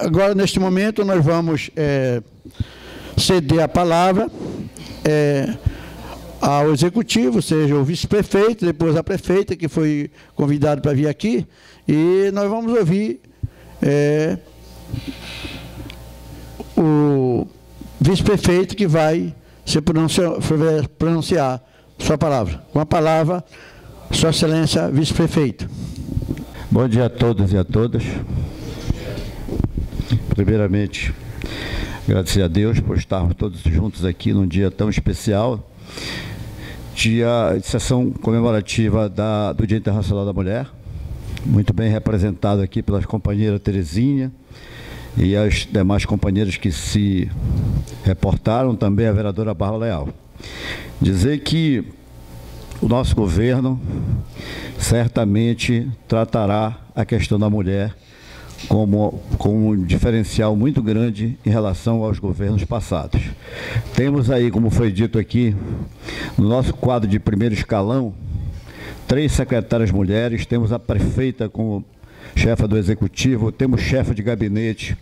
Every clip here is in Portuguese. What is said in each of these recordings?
Agora, neste momento, nós vamos ceder a palavra ao executivo, seja o vice-prefeito, depois a prefeita, que foi convidado para vir aqui, e nós vamos ouvir o vice-prefeito que vai pronunciar sua palavra. Com a palavra, Sua Excelência, vice-prefeito. Bom dia a todos e a todas. Primeiramente, agradecer a Deus por estarmos todos juntos aqui num dia tão especial, dia de sessão comemorativa do Dia Internacional da Mulher, muito bem representado aqui pelas companheiras Terezinha e as demais companheiras que se reportaram, também a vereadora Bárbara Leal. Dizer que o nosso governo certamente tratará a questão da mulher como um diferencial muito grande em relação aos governos passados. Temos aí, como foi dito aqui, no nosso quadro de primeiro escalão, 3 secretárias mulheres, temos a prefeita como chefa do executivo, temos chefe de gabinete,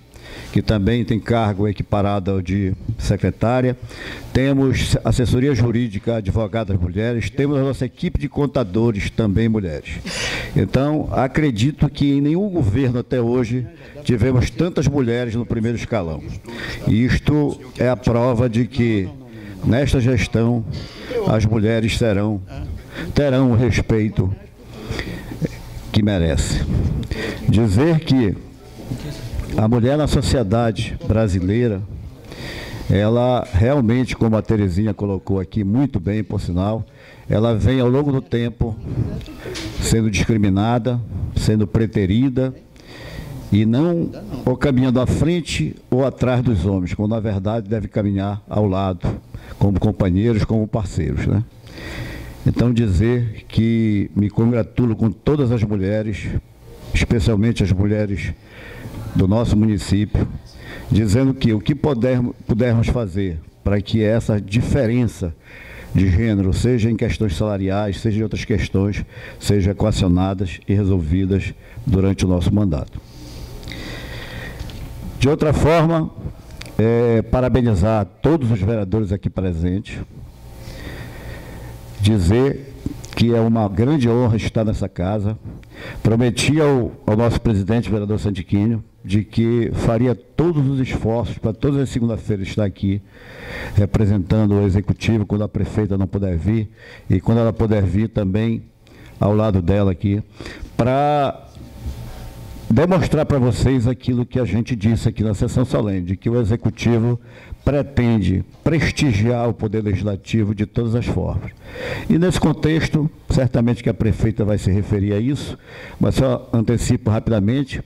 que também tem cargo equiparado ao de secretária, temos assessoria jurídica, advogadas mulheres, temos a nossa equipe de contadores também mulheres. Então, acredito que em nenhum governo até hoje tivemos tantas mulheres no primeiro escalão. E isto é a prova de que, nesta gestão, as mulheres terão o respeito que merece. Dizer que a mulher na sociedade brasileira, ela realmente, como a Terezinha colocou aqui, muito bem, por sinal, ela vem ao longo do tempo sendo discriminada, sendo preterida, e não ou caminhando à frente ou atrás dos homens, quando na verdade deve caminhar ao lado, como companheiros, como parceiros, né? Então, dizer que me congratulo com todas as mulheres, especialmente as mulheres do nosso município, dizendo que o que pudermos fazer para que essa diferença de gênero, seja em questões salariais, seja em outras questões, sejam equacionadas e resolvidas durante o nosso mandato. De outra forma, parabenizar todos os vereadores aqui presentes, dizer que é uma grande honra estar nessa casa. Prometi ao nosso presidente, vereador Santiquinho, de que faria todos os esforços para todas as segundas-feiras estar aqui, representando o executivo, quando a prefeita não puder vir, e quando ela puder vir também ao lado dela aqui, para demonstrar para vocês aquilo que a gente disse aqui na sessão solene, de que o executivo pretende prestigiar o poder legislativo de todas as formas. E nesse contexto, certamente que a prefeita vai se referir a isso, mas só antecipo rapidamente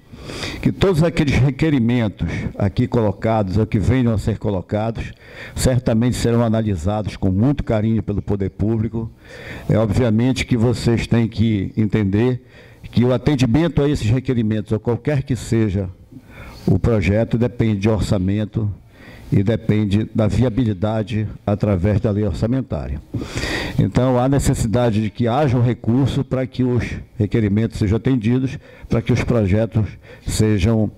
que todos aqueles requerimentos aqui colocados, ou que venham a ser colocados, certamente serão analisados com muito carinho pelo poder público. Obviamente que vocês têm que entender que o atendimento a esses requerimentos, ou qualquer que seja o projeto, depende de orçamento e depende da viabilidade através da lei orçamentária. Então, há necessidade de que haja um recurso para que os requerimentos sejam atendidos, para que os projetos sejam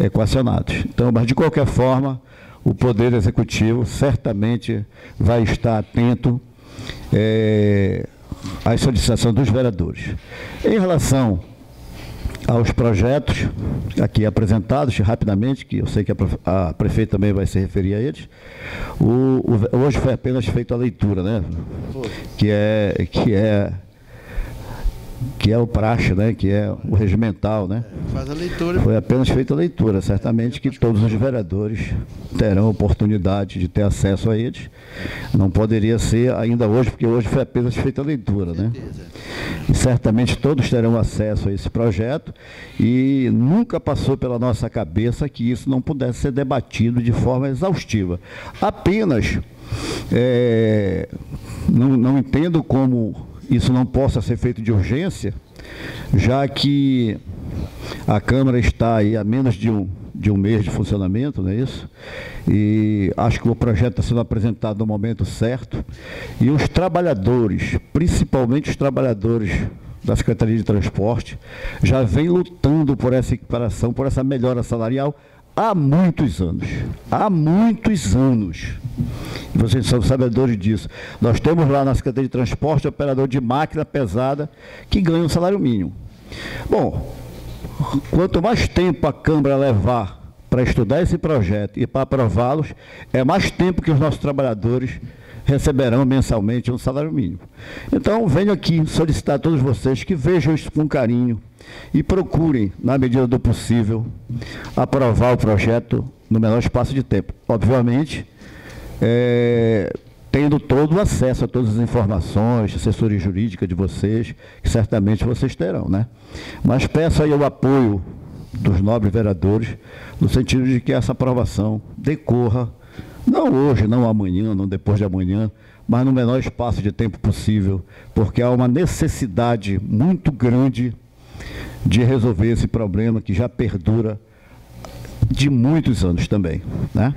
equacionados. Então, mas de qualquer forma, o Poder Executivo certamente vai estar atento à solicitação dos vereadores. Em relação aos projetos aqui apresentados, rapidamente, que eu sei que a prefeita também vai se referir a eles, hoje foi apenas feita a leitura, né? Que é o praxe, né? Que é o regimental, né? Faz a leitura. Foi apenas feita a leitura, certamente que todos os vereadores terão oportunidade de ter acesso a eles. Não poderia ser ainda hoje, porque hoje foi apenas feita a leitura, né? E certamente todos terão acesso a esse projeto, e nunca passou pela nossa cabeça que isso não pudesse ser debatido de forma exaustiva. Apenas, não entendo como isso não possa ser feito de urgência, já que a Câmara está aí há menos de um mês de funcionamento, não é isso? E acho que o projeto está sendo apresentado no momento certo, e os trabalhadores, principalmente os trabalhadores da Secretaria de Transporte, já vem lutando por essa equiparação, por essa melhora salarial há muitos anos. Há muitos anos. E vocês são sabedores disso. Nós temos lá na Secretaria de Transporte operador de máquina pesada que ganha um salário mínimo. Bom, quanto mais tempo a Câmara levar para estudar esse projeto e para aprová-los, é mais tempo que os nossos trabalhadores receberão mensalmente um salário mínimo. Então, venho aqui solicitar a todos vocês que vejam isso com carinho e procurem, na medida do possível, aprovar o projeto no menor espaço de tempo. Obviamente, tendo todo o acesso a todas as informações, assessoria jurídica de vocês, que certamente vocês terão, né? Mas peço aí o apoio dos nobres vereadores, no sentido de que essa aprovação decorra, não hoje, não amanhã, não depois de amanhã, mas no menor espaço de tempo possível, porque há uma necessidade muito grande de resolver esse problema que já perdura de muitos anos também, né?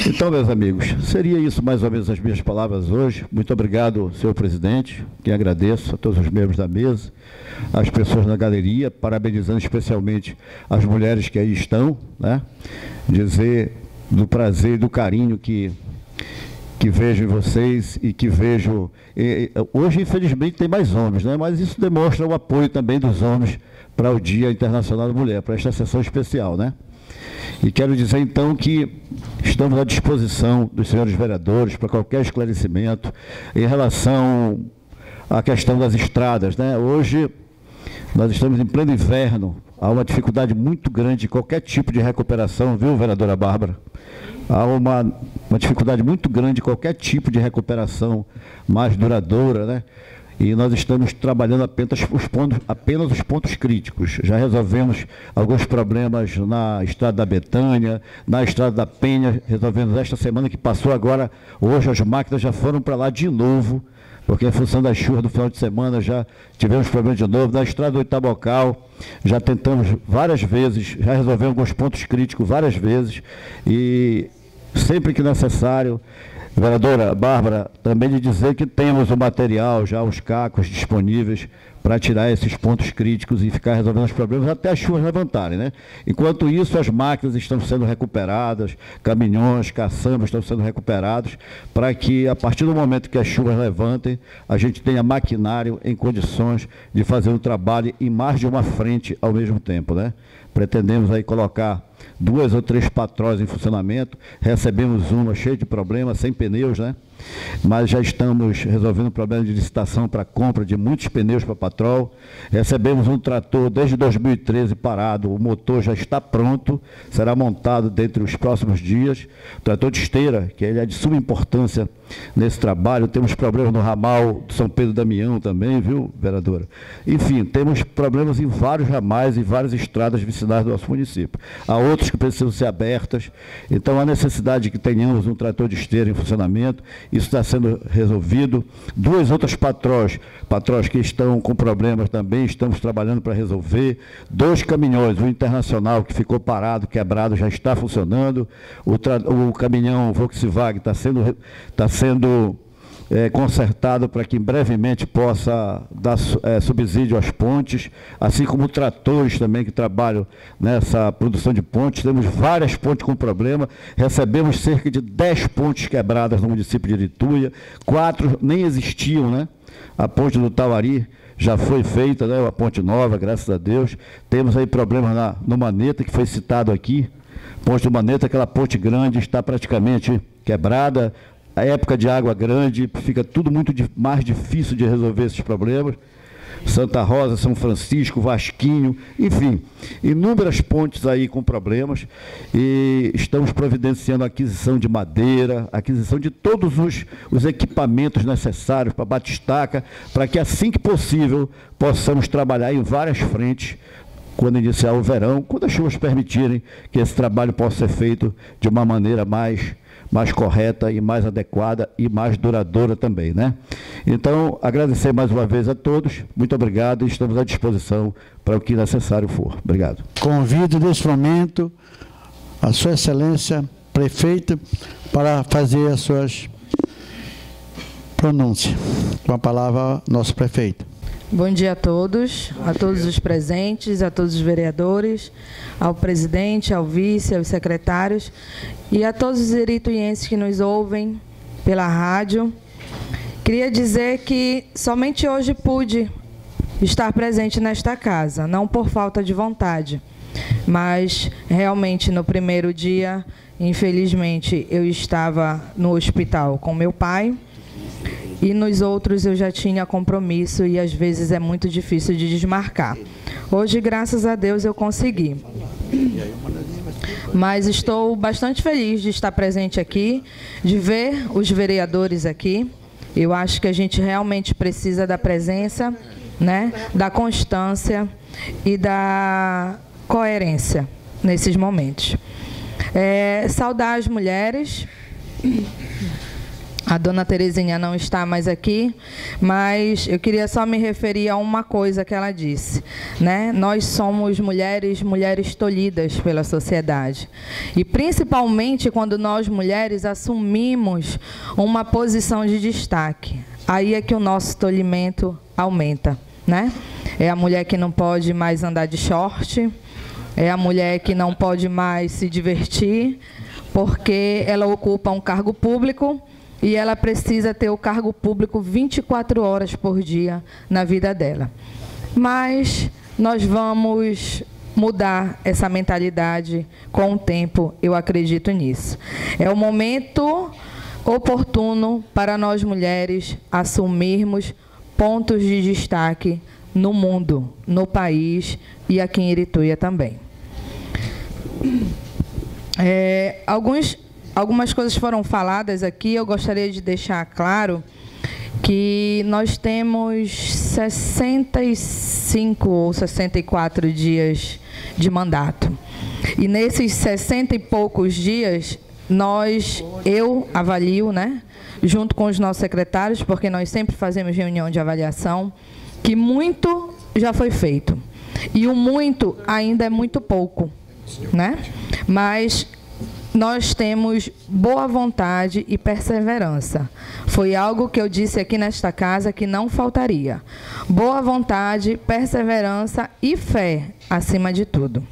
Então, meus amigos, seria isso mais ou menos as minhas palavras hoje. Muito obrigado, senhor presidente, que agradeço a todos os membros da mesa, as pessoas na galeria, parabenizando especialmente as mulheres que aí estão, né? Dizer do prazer e do carinho que vejo em vocês e que vejo... hoje, infelizmente, tem mais homens, né? Mas isso demonstra o apoio também dos homens para o Dia Internacional da Mulher, para esta sessão especial, né? E quero dizer, então, que estamos à disposição dos senhores vereadores para qualquer esclarecimento em relação à questão das estradas, né? Hoje, nós estamos em pleno inverno, há uma dificuldade muito grande de qualquer tipo de recuperação, viu, vereadora Bárbara? Há uma dificuldade muito grande de qualquer tipo de recuperação mais duradoura, né? E nós estamos trabalhando apenas os pontos críticos. Já resolvemos alguns problemas na Estrada da Betânia, na Estrada da Penha, resolvemos esta semana que passou agora. Hoje as máquinas já foram para lá de novo, porque em função das chuvas do final de semana já tivemos problemas de novo. Na Estrada do Itabocal, já tentamos várias vezes, já resolvemos alguns pontos críticos várias vezes, e sempre que necessário, vereadora Bárbara, também lhe dizer que temos o material, já os cacos disponíveis para tirar esses pontos críticos e ficar resolvendo os problemas até as chuvas levantarem, né? Enquanto isso, as máquinas estão sendo recuperadas, caminhões, caçambas estão sendo recuperados, para que, a partir do momento que as chuvas levantem, a gente tenha maquinário em condições de fazer um trabalho em mais de uma frente ao mesmo tempo, né? Pretendemos aí colocar 2 ou 3 patrões em funcionamento, recebemos uma cheia de problemas, sem pneus, né? Mas já estamos resolvendo o problema de licitação para compra de muitos pneus para patrol. Recebemos um trator desde 2013 parado, o motor já está pronto, será montado dentro dos próximos dias. O trator de esteira, que ele é de suma importância nesse trabalho. Temos problemas no ramal de São Pedro Damião também, viu, vereadora? Enfim, temos problemas em vários ramais e várias estradas vicinais do nosso município. Há outros que precisam ser abertas, então há necessidade de que tenhamos um trator de esteira em funcionamento. Isso está sendo resolvido. 2 outras patrões que estão com problemas também, estamos trabalhando para resolver. 2 caminhões, o Internacional que ficou parado, quebrado, já está funcionando. O caminhão Volkswagen está sendo consertado para que brevemente possa dar subsídio às pontes, assim como tratores também que trabalham nessa produção de pontes. Temos várias pontes com problema, recebemos cerca de 10 pontes quebradas no município de Irituia, 4 nem existiam, né? A ponte do Tauari já foi feita, né? Uma ponte nova, graças a Deus. Temos aí problemas no Maneta, que foi citado aqui. Ponte do Maneta, aquela ponte grande, está praticamente quebrada. A época de água grande, fica tudo muito mais difícil de resolver esses problemas. Santa Rosa, São Francisco, Vasquinho, enfim, inúmeras pontes aí com problemas, e estamos providenciando a aquisição de madeira, aquisição de todos os equipamentos necessários para batistaca, para que assim que possível possamos trabalhar em várias frentes quando iniciar o verão, quando as chuvas permitirem que esse trabalho possa ser feito de uma maneira mais correta e mais adequada e mais duradoura também, né? Então, agradecer mais uma vez a todos, muito obrigado e estamos à disposição para o que necessário for. Obrigado. Convido neste momento a Sua Excelência Prefeita para fazer as suas pronúncias. Com a palavra, nosso prefeito. Bom dia a todos os presentes, a todos os vereadores, ao presidente, ao vice, aos secretários e a todos os irituienses que nos ouvem pela rádio. Queria dizer que somente hoje pude estar presente nesta casa, não por falta de vontade, mas realmente no primeiro dia, infelizmente, eu estava no hospital com meu pai e nos outros eu já tinha compromisso e às vezes é muito difícil de desmarcar. Hoje, graças a Deus, eu consegui. Mas estou bastante feliz de estar presente aqui, de ver os vereadores aqui. Eu acho que a gente realmente precisa da presença, né, da constância e da coerência nesses momentos. Saudar as mulheres. A dona Terezinha não está mais aqui, mas eu queria só me referir a uma coisa que ela disse, né? Nós somos mulheres tolhidas pela sociedade. E principalmente quando nós mulheres assumimos uma posição de destaque. Aí é que o nosso tolhimento aumenta, né? É a mulher que não pode mais andar de short, é a mulher que não pode mais se divertir, porque ela ocupa um cargo público e ela precisa ter o cargo público 24 horas por dia na vida dela. Mas nós vamos mudar essa mentalidade com o tempo, eu acredito nisso. É o momento oportuno para nós mulheres assumirmos pontos de destaque no mundo, no país e aqui em Irituia também. Algumas coisas foram faladas aqui, eu gostaria de deixar claro que nós temos 65 ou 64 dias de mandato. E nesses 60 e poucos dias, eu avalio, né, junto com os nossos secretários, porque nós sempre fazemos reunião de avaliação, que muito já foi feito. E o muito ainda é muito pouco, né? Mas nós temos boa vontade e perseverança. Foi algo que eu disse aqui nesta casa que não faltaria. Boa vontade, perseverança e fé, acima de tudo.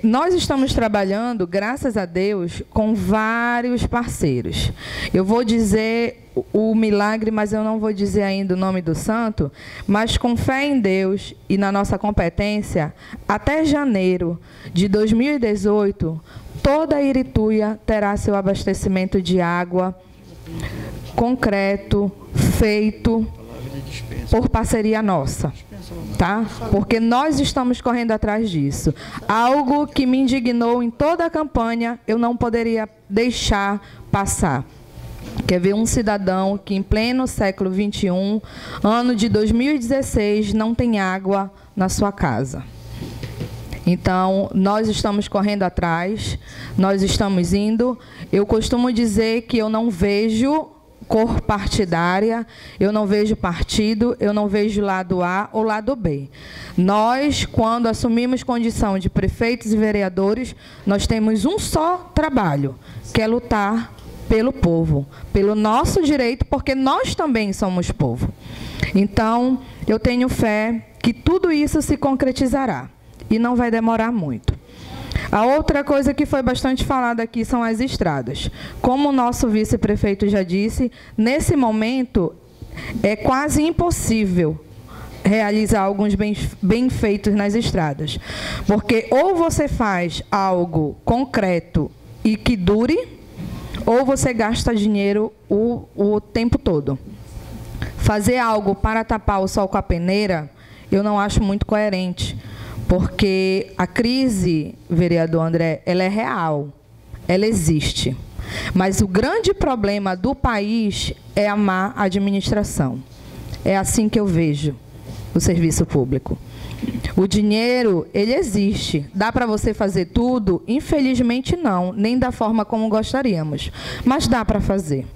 Nós estamos trabalhando, graças a Deus, com vários parceiros. Eu vou dizer o milagre, mas eu não vou dizer ainda o nome do santo, mas com fé em Deus e na nossa competência, até janeiro de 2018, toda a Irituia terá seu abastecimento de água concreto, feito por parceria nossa, tá? Porque nós estamos correndo atrás disso. Algo que me indignou em toda a campanha, eu não poderia deixar passar. Quer ver um cidadão que em pleno século XXI, ano de 2016, não tem água na sua casa. Então, nós estamos correndo atrás, nós estamos indo. Eu costumo dizer que eu não vejo cor partidária, eu não vejo partido, eu não vejo lado A ou lado B. Nós, quando assumimos condição de prefeitos e vereadores, nós temos um só trabalho, que é lutar pelo povo, pelo nosso direito, porque nós também somos povo. Então, eu tenho fé que tudo isso se concretizará. E não vai demorar muito. A outra coisa que foi bastante falada aqui são as estradas. Como o nosso vice-prefeito já disse, nesse momento é quase impossível realizar alguns bem feitos nas estradas. Porque ou você faz algo concreto e que dure, ou você gasta dinheiro o tempo todo. Fazer algo para tapar o sol com a peneira, eu não acho muito coerente. Porque a crise, vereador André, ela é real, ela existe. Mas o grande problema do país é a má administração. É assim que eu vejo o serviço público. O dinheiro, ele existe. Dá para você fazer tudo? Infelizmente não, nem da forma como gostaríamos. Mas dá para fazer.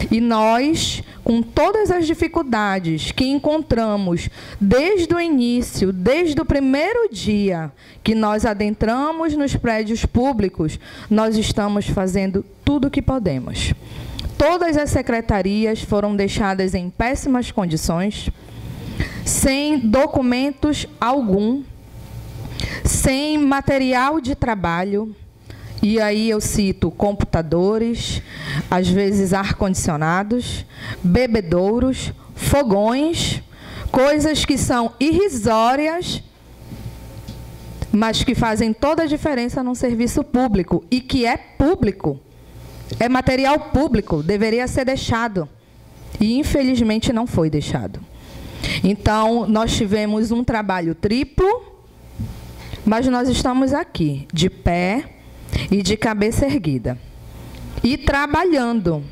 E nós, com todas as dificuldades que encontramos desde o início, desde o primeiro dia que nós adentramos nos prédios públicos, nós estamos fazendo tudo o que podemos. Todas as secretarias foram deixadas em péssimas condições. sem documentos algum, sem material de trabalho, e aí eu cito computadores, às vezes ar-condicionados, bebedouros, fogões, coisas que são irrisórias, mas que fazem toda a diferença num serviço público, e que é público, é material público, deveria ser deixado, e infelizmente não foi deixado. Então, nós tivemos um trabalho triplo, mas nós estamos aqui, de pé e de cabeça erguida, e trabalhando,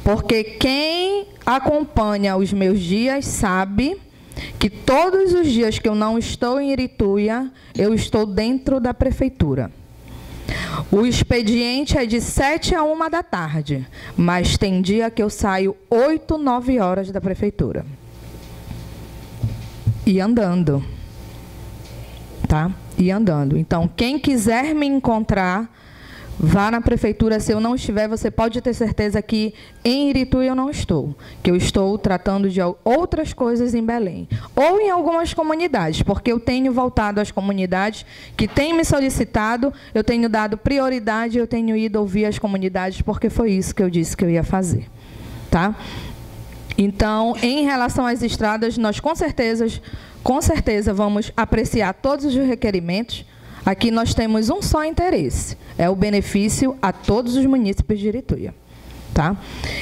porque quem acompanha os meus dias sabe que todos os dias que eu não estou em Irituia, eu estou dentro da prefeitura. O expediente é de 7 a 1 da tarde, mas tem dia que eu saio 8, 9 horas da prefeitura. E andando. Tá? E andando. Então, quem quiser me encontrar, vá na prefeitura. Se eu não estiver, você pode ter certeza que em Irituia eu não estou. Que eu estou tratando de outras coisas em Belém. Ou em algumas comunidades, porque eu tenho voltado às comunidades que têm me solicitado, eu tenho dado prioridade, eu tenho ido ouvir as comunidades, porque foi isso que eu disse que eu ia fazer. Tá? Então, em relação às estradas, nós com certeza vamos apreciar todos os requerimentos. Aqui nós temos um só interesse, é o benefício a todos os munícipes de Irituia. Tá?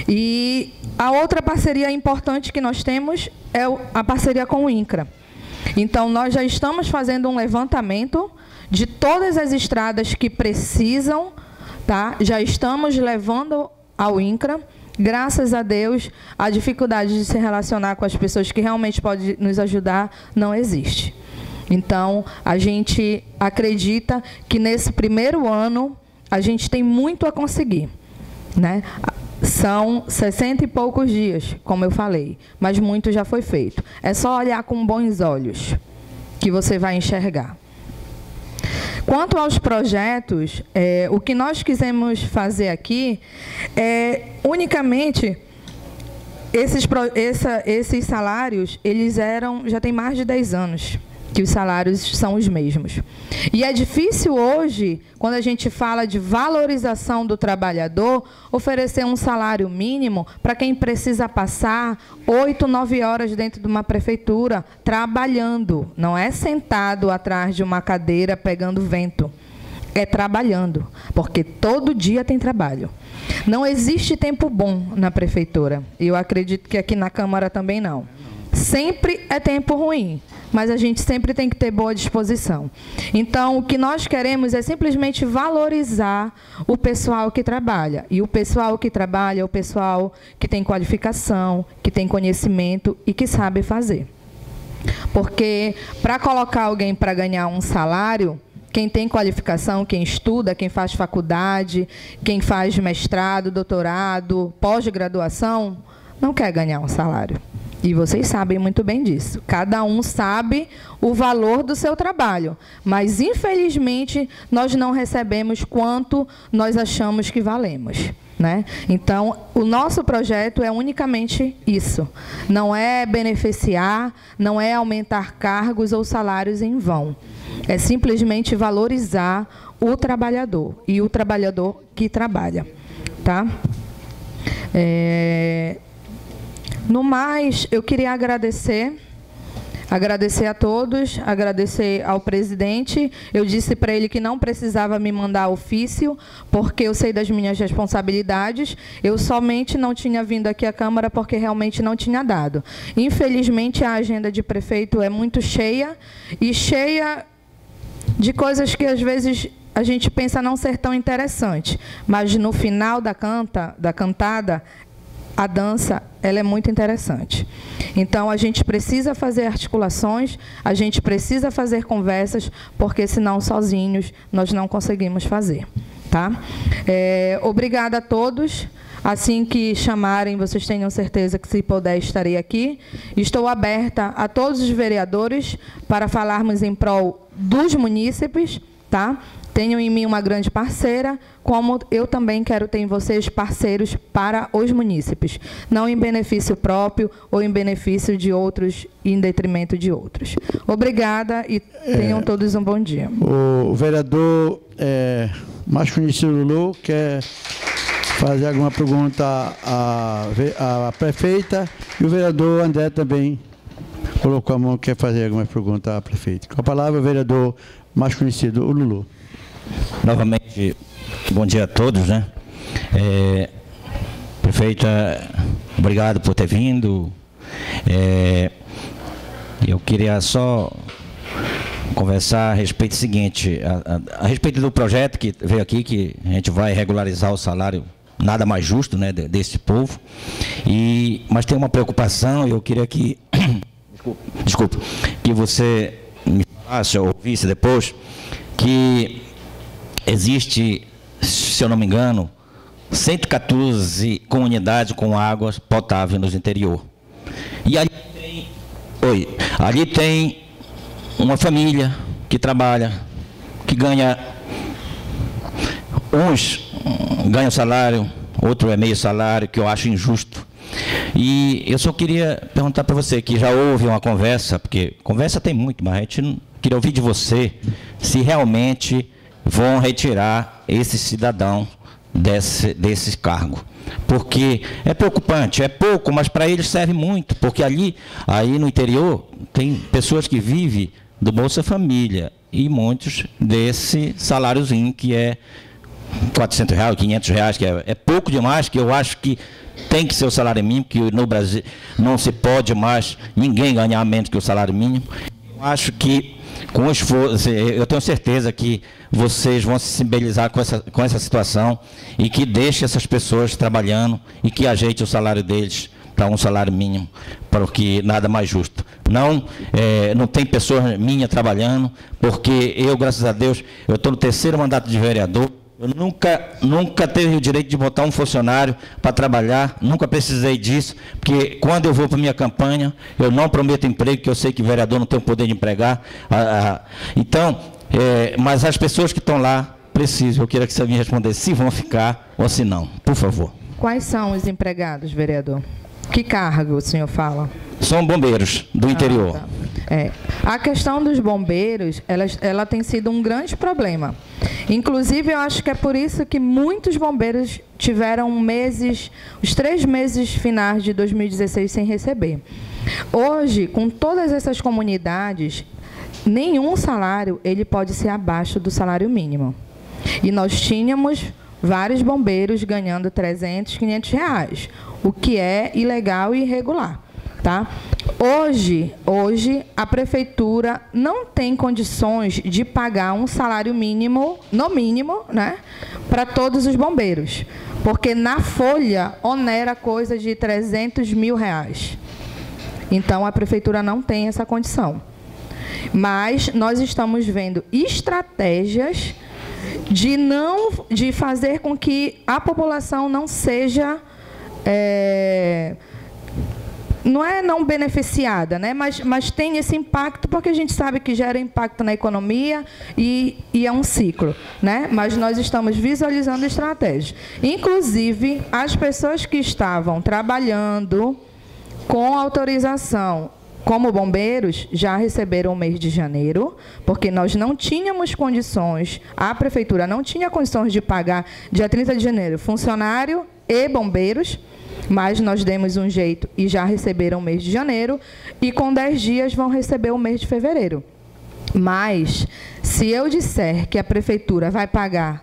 E a outra parceria importante que nós temos é a parceria com o INCRA. Então, nós já estamos fazendo um levantamento de todas as estradas que precisam, tá? Já estamos levando ao INCRA. Graças a Deus, a dificuldade de se relacionar com as pessoas que realmente podem nos ajudar não existe. Então, a gente acredita que nesse primeiro ano, a gente tem muito a conseguir, né? São 60 e poucos dias, como eu falei, mas muito já foi feito. É só olhar com bons olhos que você vai enxergar. Quanto aos projetos, o que nós quisemos fazer aqui é unicamente esses salários, eles já tem mais de 10 anos que os salários são os mesmos. E é difícil hoje, quando a gente fala de valorização do trabalhador, oferecer um salário mínimo para quem precisa passar 8, 9 horas dentro de uma prefeitura, trabalhando. Não é sentado atrás de uma cadeira pegando vento. É trabalhando, porque todo dia tem trabalho. Não existe tempo bom na prefeitura. E eu acredito que aqui na Câmara também não. Sempre é tempo ruim, mas a gente sempre tem que ter boa disposição. Então, o que nós queremos é simplesmente valorizar o pessoal que trabalha. E o pessoal que trabalha é o pessoal que tem qualificação, que tem conhecimento e que sabe fazer. Porque, para colocar alguém para ganhar um salário, quem tem qualificação, quem estuda, quem faz faculdade, quem faz mestrado, doutorado, pós-graduação, não quer ganhar um salário. E vocês sabem muito bem disso. Cada um sabe o valor do seu trabalho. Mas, infelizmente, nós não recebemos quanto nós achamos que valemos, né? Então, o nosso projeto é unicamente isso. Não é beneficiar, não é aumentar cargos ou salários em vão. É simplesmente valorizar o trabalhador e o trabalhador que trabalha. Tá? No mais, eu queria agradecer a todos, agradecer ao presidente. Eu disse para ele que não precisava me mandar ofício, porque eu sei das minhas responsabilidades. Eu somente não tinha vindo aqui à Câmara porque realmente não tinha dado. Infelizmente, a agenda de prefeito é muito cheia, e cheia de coisas que, às vezes, a gente pensa não ser tão interessante. Mas, no final da cantada, a dança, ela é muito interessante. Então, a gente precisa fazer articulações, a gente precisa fazer conversas, porque, senão, sozinhos, nós não conseguimos fazer. Tá? Obrigada a todos. Assim que chamarem, vocês tenham certeza que, se puder, estarei aqui. Estou aberta a todos os vereadores para falarmos em prol dos munícipes, tá? Tenham em mim uma grande parceira, como eu também quero ter em vocês parceiros para os munícipes, não em benefício próprio ou em benefício de outros, em detrimento de outros. Obrigada e tenham todos um bom dia. O vereador mais conhecido Lulu quer fazer alguma pergunta à prefeita, e o vereador André também colocou a mão, quer fazer alguma pergunta à prefeita. Com a palavra, o vereador mais conhecido, o Lulu. Novamente, bom dia a todos, né? Prefeita, obrigado por ter vindo. Eu queria só conversar a respeito do seguinte, a respeito do projeto que veio aqui, que a gente vai regularizar o salário nada mais justo, né, desse povo. Mas tem uma preocupação, eu queria que, desculpa, que você me falasse ou ouvisse depois, que existe, se eu não me engano, 114 comunidades com água potável no interior. E ali tem uma família que trabalha, que ganha, uns ganham salário, outro é meio salário, que eu acho injusto. E eu só queria perguntar para você, que já houve uma conversa, porque conversa tem muito, mas a gente não queria ouvir de você se realmente vão retirar esse cidadão desse cargo. Porque é preocupante, é pouco, mas para eles serve muito, porque aí no interior tem pessoas que vivem do Bolsa Família e muitos desse saláriozinho que é R$400, R$500, que é pouco demais, que eu acho que tem que ser o salário mínimo, que no Brasil não se pode mais ninguém ganhar menos que o salário mínimo. Eu acho que com esforço, eu tenho certeza que vocês vão se sensibilizar com essa situação e que deixe essas pessoas trabalhando e que ajeite o salário deles para um salário mínimo, porque nada mais justo. Não tem pessoa minha trabalhando, porque eu, graças a Deus, eu estou no 3º mandato de vereador. Eu nunca teve o direito de botar um funcionário para trabalhar, nunca precisei disso, porque quando eu vou para a minha campanha, eu não prometo emprego, porque eu sei que vereador não tem o poder de empregar. Mas as pessoas que estão lá precisam, eu queria que você me respondesse se vão ficar ou se não, por favor. Quais são os empregados, vereador? Que cargo o senhor fala? São bombeiros do interior. Tá. A questão dos bombeiros, ela tem sido um grande problema. Inclusive, eu acho que é por isso que muitos bombeiros tiveram os 3 meses finais de 2016 sem receber. Hoje, com todas essas comunidades, nenhum salário ele pode ser abaixo do salário mínimo. E nós tínhamos vários bombeiros ganhando R$300, R$500, o que é ilegal e irregular. Tá? Hoje, a prefeitura não tem condições de pagar um salário mínimo, no mínimo, né, para todos os bombeiros, porque na folha onera coisa de R$300 mil. Então, a prefeitura não tem essa condição. Mas nós estamos vendo estratégias de fazer com que a população não seja... não beneficiada, né? mas tem esse impacto, porque a gente sabe que gera impacto na economia e é um ciclo, né? Mas nós estamos visualizando estratégias. Inclusive, as pessoas que estavam trabalhando com autorização como bombeiros já receberam o mês de janeiro, porque nós não tínhamos condições, a prefeitura não tinha condições de pagar dia 30 de janeiro funcionário e bombeiros, mas nós demos um jeito e já receberam o mês de janeiro, e com 10 dias vão receber o mês de fevereiro. Mas, se eu disser que a prefeitura vai pagar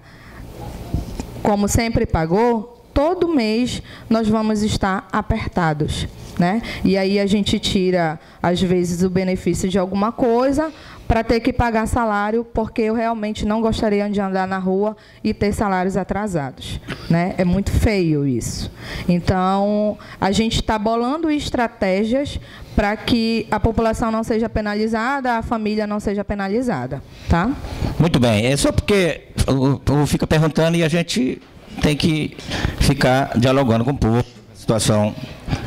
como sempre pagou, todo mês nós vamos estar apertados, né? E aí a gente tira, às vezes, o benefício de alguma coisa para ter que pagar salário, porque eu realmente não gostaria de andar na rua e ter salários atrasados, né? É muito feio isso. Então, a gente está bolando estratégias para que a população não seja penalizada, a família não seja penalizada, tá? Muito bem. É só porque o povo fica perguntando e a gente tem que ficar dialogando com o povo. Situação.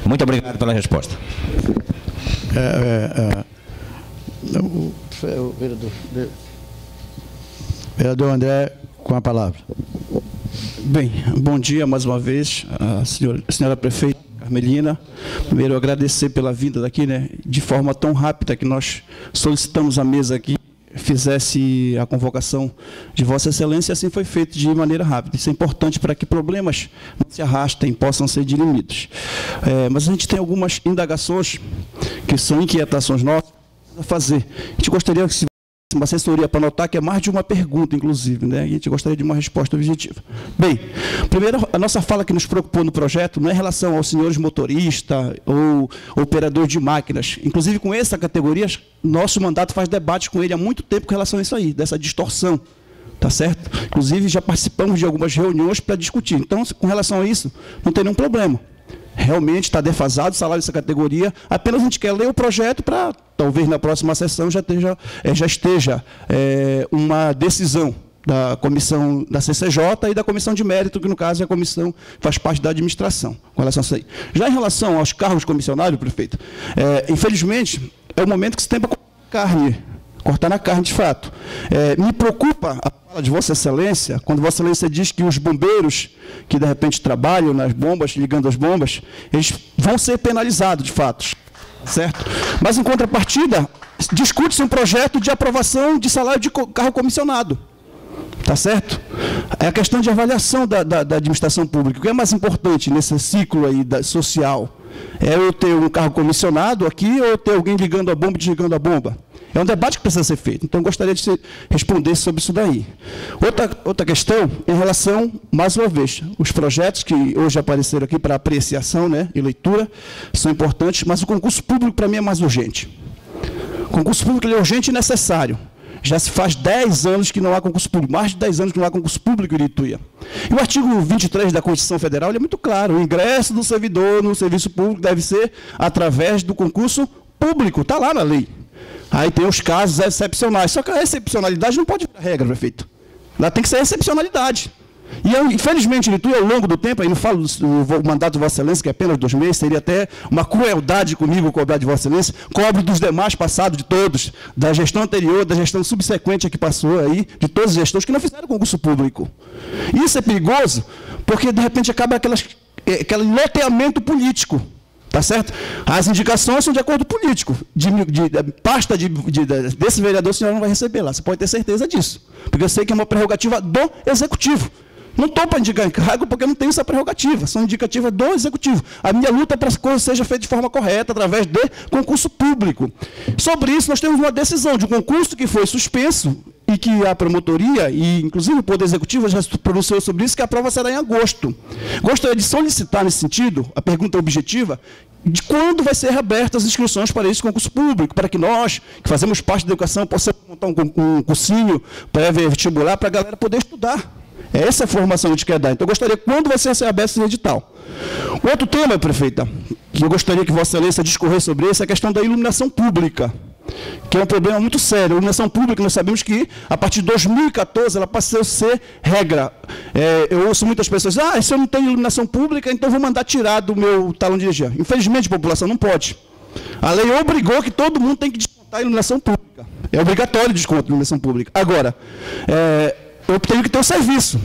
Muito obrigado pela resposta. O vereador. Vereador André, com a palavra. Bem, bom dia mais uma vez, a senhora prefeita Carmelina. Primeiro, agradecer pela vinda daqui, né, de forma tão rápida que nós solicitamos a mesa aqui, fizesse a convocação de Vossa Excelência, e assim foi feito de maneira rápida. Isso é importante para que problemas não se arrastem, possam ser dirimidos. Mas a gente tem algumas indagações, que são inquietações nossas, a fazer. A gente gostaria que se uma assessoria para notar que é mais de uma pergunta, inclusive, né? E a gente gostaria de uma resposta objetiva. Bem, primeiro, a nossa fala que nos preocupou no projeto não é em relação aos senhores motoristas ou operadores de máquinas. Inclusive, com essa categoria, nosso mandato faz debate com ele há muito tempo com relação a isso aí, dessa distorção. Tá certo? Inclusive, já participamos de algumas reuniões para discutir. Então, com relação a isso, não tem nenhum problema. Realmente está defasado o salário dessa categoria, apenas a gente quer ler o projeto para, talvez na próxima sessão, já esteja uma decisão da comissão da CCJ e da comissão de mérito, que no caso é a comissão que faz parte da administração, com relação a isso aí. Já em relação aos cargos comissionários, prefeito, infelizmente, é o momento que se tem para cortar na carne de fato. Me preocupa a fala de Vossa Excelência, quando Vossa Excelência diz que os bombeiros que de repente trabalham nas bombas, ligando as bombas, eles vão ser penalizados de fato, certo? Mas em contrapartida, discute-se um projeto de aprovação de salário de cargo comissionado. Tá certo? É a questão de avaliação da administração pública. O que é mais importante nesse ciclo aí social? É eu ter um cargo comissionado aqui ou eu ter alguém ligando a bomba e desligando a bomba? É um debate que precisa ser feito. Então, eu gostaria de você respondesse sobre isso daí. Outra questão, em relação, mais uma vez, os projetos que hoje apareceram aqui para apreciação, né, e leitura, são importantes, mas o concurso público, para mim, é mais urgente. O concurso público é urgente e necessário. Já se faz 10 anos que não há concurso público, mais de 10 anos que não há concurso público em Irituia. E o artigo 23 da Constituição Federal é muito claro: o ingresso do servidor no serviço público deve ser através do concurso público, está lá na lei. Aí tem os casos excepcionais, só que a excepcionalidade não pode virar regra, prefeito. Lá tem que ser excepcionalidade. E, infelizmente, Irituia, ao longo do tempo, aí não falo do mandato de Vossa Excelência, que é apenas 2 meses, seria até uma crueldade comigo cobrar de Vossa Excelência, cobre dos demais passados, de todos, da gestão anterior, da gestão subsequente a que passou aí, de todos os gestores que não fizeram concurso público. Isso é perigoso, porque, de repente, acaba aquele loteamento político. Tá certo? As indicações são de acordo político. Pasta desse vereador, a senhora não vai receber lá. Você pode ter certeza disso. Porque eu sei que é uma prerrogativa do Executivo. Não estou para indicar encargo porque eu não tenho essa prerrogativa. São indicativas do Executivo. A minha luta é para que a coisa seja feita de forma correta, através de concurso público. Sobre isso, nós temos uma decisão de um concurso que foi suspenso e que a promotoria, e inclusive o Poder Executivo já se pronunciou sobre isso, que a prova será em agosto. Gostaria de solicitar nesse sentido, a pergunta objetiva, de quando vai ser abertas as inscrições para esse concurso público, para que nós, que fazemos parte da educação, possamos montar um cursinho pré-vestibular para a galera poder estudar. Essa é a formação que a gente quer dar. Então, eu gostaria, quando vai ser aberto esse edital? Outro tema, prefeita, que eu gostaria que Vossa Excelência discorresse sobre isso, é a questão da iluminação pública, que é um problema muito sério. A iluminação pública, nós sabemos que, a partir de 2014, ela passou a ser regra. Eu ouço muitas pessoas dizer, se eu não tenho iluminação pública, então vou mandar tirar do meu talão de energia. Infelizmente, a população não pode. A lei obrigou que todo mundo tem que descontar a iluminação pública. É obrigatório o desconto da iluminação pública. Agora, eu tenho que ter o serviço.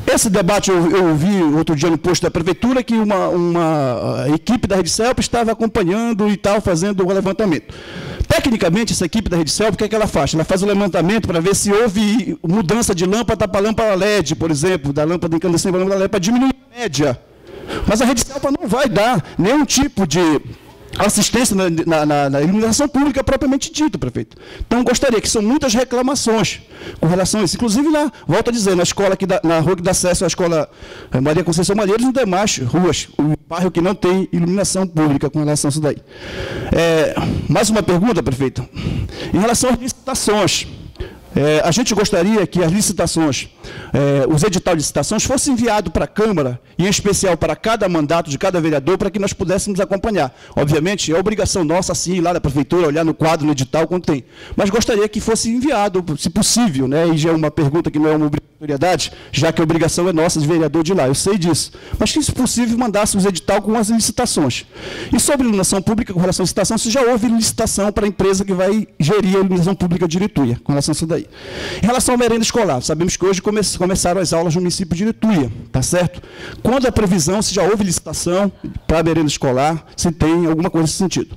Esse debate eu ouvi outro dia no posto da prefeitura, que uma equipe da Rede Celp estava acompanhando e tal, fazendo o levantamento. Tecnicamente, essa equipe da Rede Celp, o que é que ela faz? Ela faz o levantamento para ver se houve mudança de lâmpada para lâmpada LED, por exemplo, da lâmpada incandescente para lâmpada LED, para diminuir a média. Mas a Rede Celp não vai dar nenhum tipo de assistência na iluminação pública propriamente dito, prefeito. Então, gostaria, que são muitas reclamações com relação a isso. Inclusive, volto a dizer, na escola aqui, na rua que dá acesso à escola Maria Conceição Malheiros, e nas demais ruas, o bairro que não tem iluminação pública com relação a isso daí. Mais uma pergunta, prefeito. Em relação às licitações, a gente gostaria que as licitações, os editais de licitações, fossem enviados para a Câmara, e em especial para cada mandato de cada vereador, para que nós pudéssemos acompanhar. Obviamente, é obrigação nossa, assim, ir lá da prefeitura, olhar no quadro, no edital, quando tem. Mas gostaria que fosse enviado, se possível, né? E já é uma pergunta que não é uma obrigatoriedade, já que a obrigação é nossa de vereador de lá, eu sei disso. Mas que, se possível, mandasse os edital com as licitações. E sobre iluminação pública, com relação à licitação, se já houve licitação para a empresa que vai gerir a iluminação pública de Irituia, com relação a isso daí. daí. Em relação à merenda escolar, sabemos que hoje começaram as aulas no município de Irituia, tá certo? Quando a previsão, se já houve licitação para a merenda escolar, se tem alguma coisa nesse sentido.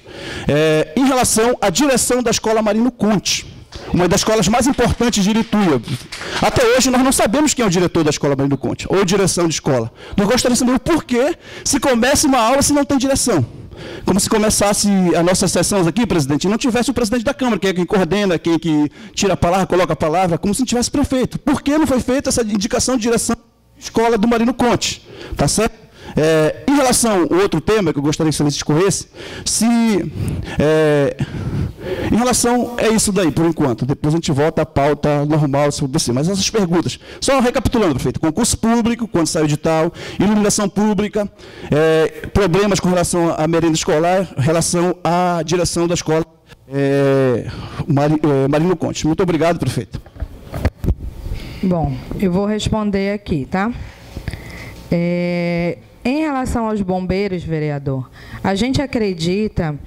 Em relação à direção da Escola Marino Conte, uma das escolas mais importantes de Irituia. Até hoje nós não sabemos quem é o diretor da Escola Marino Conte, ou direção de escola. Nós gostaríamos de saber por que se começa uma aula se não tem direção. Como se começasse as nossas sessões aqui, presidente, e não tivesse o presidente da Câmara, que é quem coordena, quem que tira a palavra, coloca a palavra, como se não tivesse prefeito. Por que não foi feita essa indicação de direção da Escola do Marino Conte? Tá certo? Em relação ao outro tema que eu gostaria que você discorresse, em relação a isso daí, por enquanto, depois a gente volta à pauta normal sobre você. Mas essas perguntas, só recapitulando, prefeito, concurso público, quando sai o edital, iluminação pública, problemas com relação à merenda escolar, relação à direção da escola Marino Conte. Muito obrigado, prefeito. Bom, eu vou responder aqui, tá? Em relação aos bombeiros, vereador, a gente acredita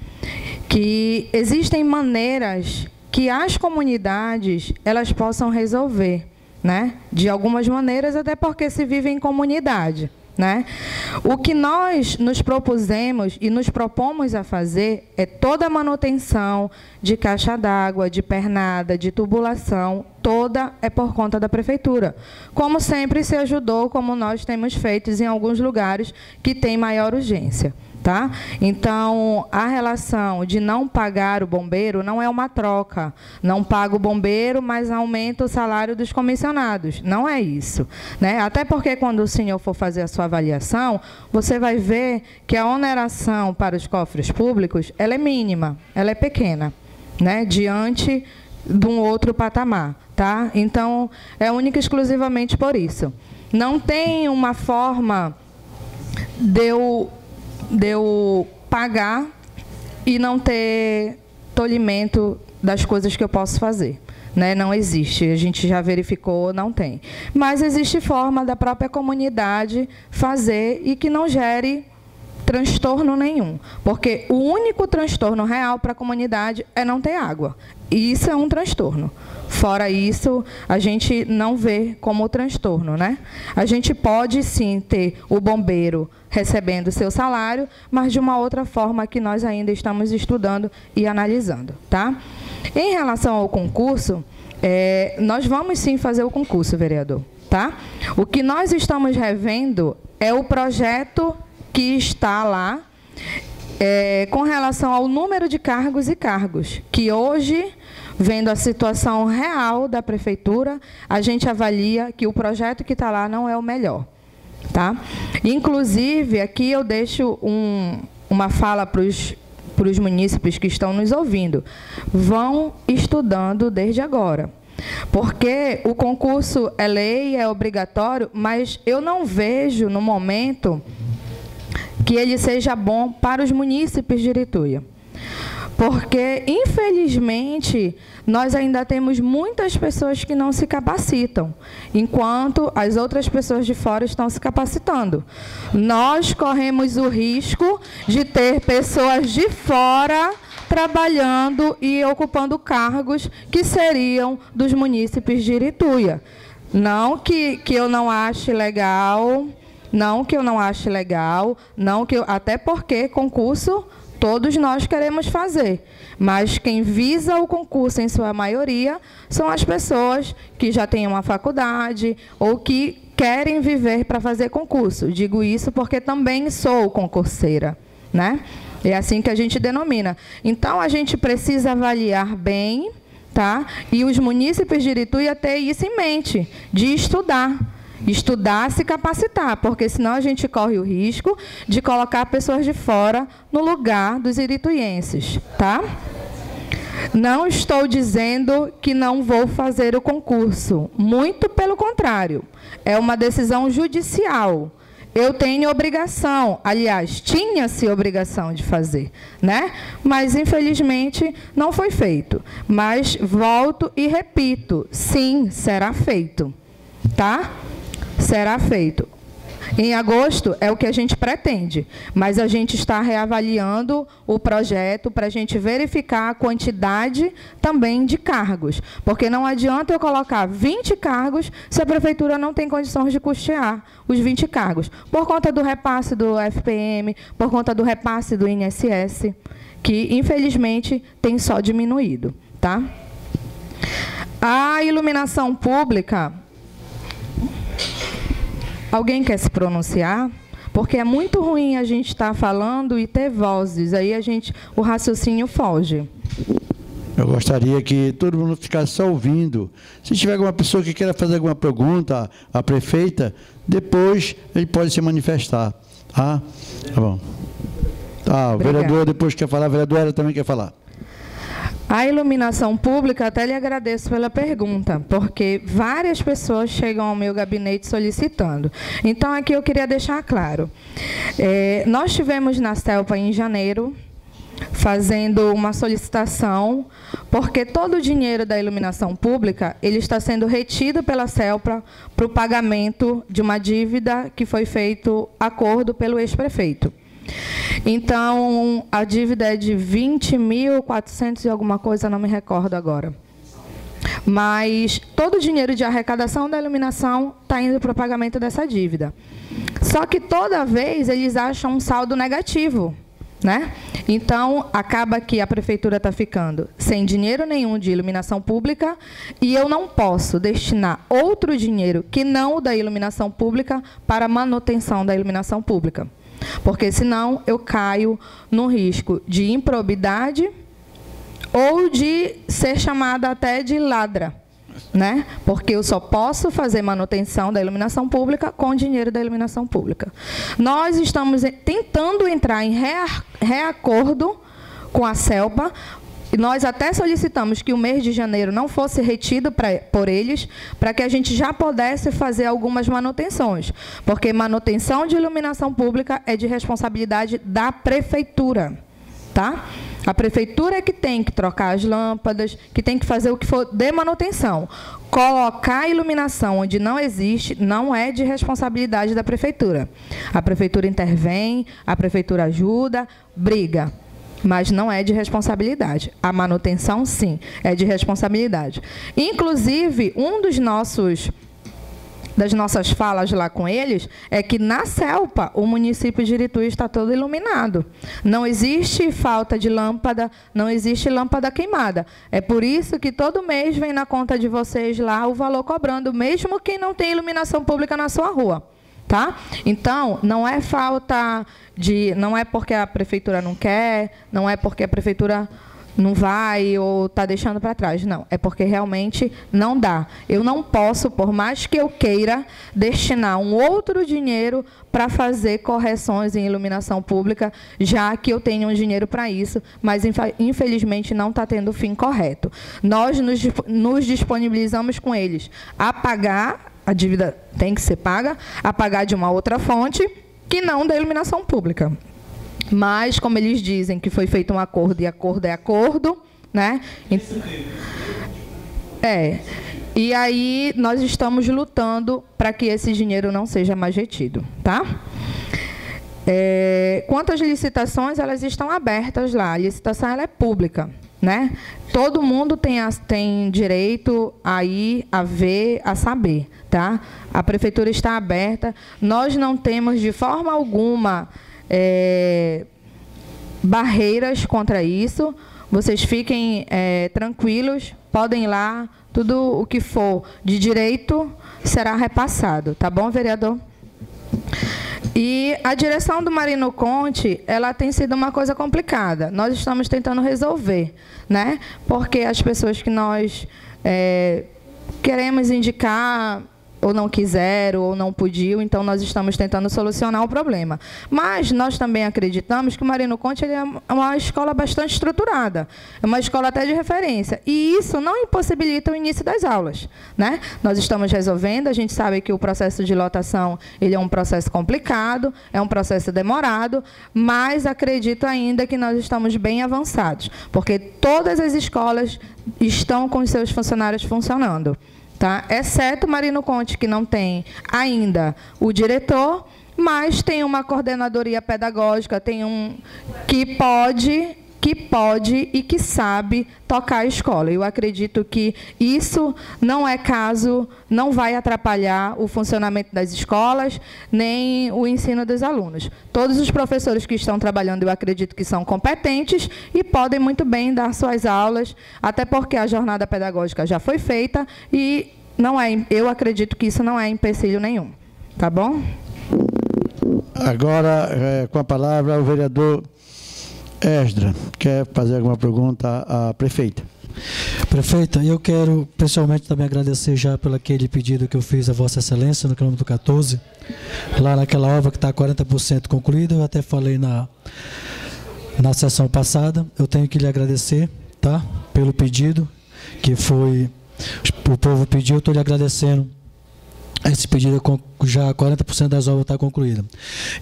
que existem maneiras que as comunidades elas possam resolver, né? De algumas maneiras, até porque se vive em comunidade, né? O que nós nos propusemos e nos propomos a fazer é toda a manutenção de caixa d'água, de pernada, de tubulação, toda é por conta da prefeitura. Como sempre se ajudou, como nós temos feito em alguns lugares que tem maior urgência. Tá? Então, a relação de não pagar o bombeiro não é uma troca. Não paga o bombeiro, mas aumenta o salário dos comissionados. Não é isso, né? Até porque, quando o senhor for fazer a sua avaliação, você vai ver que a oneração para os cofres públicos ela é mínima, ela é pequena, né? Diante de um outro patamar. Tá? Então, é única e exclusivamente por isso. Não tem uma forma de eu pagar e não ter tolhimento das coisas que eu posso fazer. Né? Não existe, a gente já verificou, não tem. Mas existe forma da própria comunidade fazer e que não gere transtorno nenhum. Porque o único transtorno real para a comunidade é não ter água. E isso é um transtorno. Fora isso, a gente não vê como transtorno, né? A gente pode, sim, ter o bombeiro recebendo seu salário, mas de uma outra forma que nós ainda estamos estudando e analisando, tá? Em relação ao concurso, nós vamos, sim, fazer o concurso, vereador, tá? O que nós estamos revendo é o projeto que está lá, com relação ao número de cargos e cargos, que hoje, vendo a situação real da prefeitura, a gente avalia que o projeto que está lá não é o melhor. Tá? Inclusive, aqui eu deixo uma fala para os munícipes que estão nos ouvindo. Vão estudando desde agora. Porque o concurso é lei, é obrigatório, mas eu não vejo, no momento, que ele seja bom para os munícipes de Irituia. Porque, infelizmente, nós ainda temos muitas pessoas que não se capacitam, enquanto as outras pessoas de fora estão se capacitando. Nós corremos o risco de ter pessoas de fora trabalhando e ocupando cargos que seriam dos munícipes de Irituia. Não que eu não ache legal, até porque concurso todos nós queremos fazer, mas quem visa o concurso, em sua maioria, são as pessoas que já têm uma faculdade ou que querem viver para fazer concurso. Digo isso porque também sou concurseira, né? É assim que a gente denomina. Então, a gente precisa avaliar bem, tá? E os munícipes de Irituia ter isso em mente, de estudar, se capacitar, porque senão a gente corre o risco de colocar pessoas de fora no lugar dos irituienses, tá? Não estou dizendo que não vou fazer o concurso, muito pelo contrário, é uma decisão judicial. Eu tenho obrigação, aliás, tinha-se obrigação de fazer, né? Mas, infelizmente, não foi feito. Mas volto e repito, sim, será feito, tá? Será feito. Em agosto é o que a gente pretende, mas a gente está reavaliando o projeto para a gente verificar a quantidade também de cargos, porque não adianta eu colocar 20 cargos se a prefeitura não tem condições de custear os 20 cargos, por conta do repasse do FPM, por conta do repasse do INSS, que infelizmente tem só diminuído, tá? A iluminação pública... Alguém quer se pronunciar? Porque é muito ruim a gente estar falando e ter vozes, aí o raciocínio foge. Eu gostaria que todo mundo ficasse só ouvindo. Se tiver alguma pessoa que queira fazer alguma pergunta à prefeita, depois ele pode se manifestar. Tá bom. O vereador depois quer falar, a vereadora também quer falar. A iluminação pública, até lhe agradeço pela pergunta, porque várias pessoas chegam ao meu gabinete solicitando. Então, aqui eu queria deixar claro. Nós tivemos na CELPA em janeiro, fazendo uma solicitação, porque todo o dinheiro da iluminação pública ele está sendo retido pela CELPA para o pagamento de uma dívida que foi feito acordo pelo ex-prefeito. Então, a dívida é de 20.400 e alguma coisa, não me recordo agora. Mas todo o dinheiro de arrecadação da iluminação está indo para o pagamento dessa dívida. Só que toda vez eles acham um saldo negativo, né? Então, acaba que a prefeitura está ficando sem dinheiro nenhum de iluminação pública e eu não posso destinar outro dinheiro que não o da iluminação pública para a manutenção da iluminação pública. Porque, senão, eu caio no risco de improbidade ou de ser chamada até de ladra, né? Porque eu só posso fazer manutenção da iluminação pública com dinheiro da iluminação pública. Nós estamos tentando entrar em reacordo com a CELPA. E nós até solicitamos que o mês de janeiro não fosse retido por eles, para que a gente já pudesse fazer algumas manutenções. Porque manutenção de iluminação pública é de responsabilidade da prefeitura, tá? A prefeitura é que tem que trocar as lâmpadas, que tem que fazer o que for de manutenção. Colocar iluminação onde não existe não é de responsabilidade da prefeitura. A prefeitura intervém, a prefeitura ajuda, briga. Mas não é de responsabilidade. A manutenção, sim, é de responsabilidade. Inclusive, das nossas falas lá com eles é que na CELPA o município de Irituí está todo iluminado. Não existe falta de lâmpada, não existe lâmpada queimada. É por isso que todo mês vem na conta de vocês lá o valor cobrando, mesmo quem não tem iluminação pública na sua rua. Tá? Então, não é falta de... Não é porque a prefeitura não quer, não é porque a prefeitura não vai ou está deixando para trás. Não, é porque realmente não dá. Eu não posso, por mais que eu queira, destinar um outro dinheiro para fazer correções em iluminação pública, já que eu tenho um dinheiro para isso, mas infelizmente não está tendo o fim correto. Nós nos disponibilizamos com eles a pagar... A dívida tem que ser paga, a pagar de uma outra fonte, que não da iluminação pública. Mas, como eles dizem que foi feito um acordo, e acordo é acordo, né? E aí nós estamos lutando para que esse dinheiro não seja mais retido, tá? Quanto às licitações, elas estão abertas lá. A licitação ela é pública, né? Todo mundo tem direito a ir, a ver, a saber, tá? A prefeitura está aberta. Nós não temos, de forma alguma, barreiras contra isso. Vocês fiquem tranquilos, podem ir lá. Tudo o que for de direito será repassado. Tá bom, vereador? E a direção do Marino Conte, ela tem sido uma coisa complicada. Nós estamos tentando resolver, né? Porque as pessoas que nós queremos indicar ou não quiseram, ou não podiam, então nós estamos tentando solucionar o problema. Mas nós também acreditamos que o Marino Conte ele é uma escola bastante estruturada, é uma escola até de referência, e isso não impossibilita o início das aulas, né? Nós estamos resolvendo, a gente sabe que o processo de lotação ele é um processo complicado, é um processo demorado, mas acredito ainda que nós estamos bem avançados, porque todas as escolas estão com os seus funcionários funcionando. Tá? Exceto Marino Conte, que não tem ainda o diretor mas tem uma coordenadoria pedagógica, tem um que pode e que sabe tocar a escola. Eu acredito que isso não é caso, não vai atrapalhar o funcionamento das escolas, nem o ensino dos alunos. Todos os professores que estão trabalhando, eu acredito que são competentes e podem muito bem dar suas aulas, até porque a jornada pedagógica já foi feita e eu acredito que isso não é empecilho nenhum. Tá bom? Agora, com a palavra, o vereador Esdra, quer fazer alguma pergunta à prefeita? Prefeita, eu quero pessoalmente também agradecer já pelo aquele pedido que eu fiz a Vossa Excelência no quilômetro 14, lá naquela obra que está 40% concluída. Eu até falei na sessão passada. Eu tenho que lhe agradecer, tá, pelo pedido que o povo pediu. Eu estou lhe agradecendo. Esse pedido, já 40% das obras está concluída.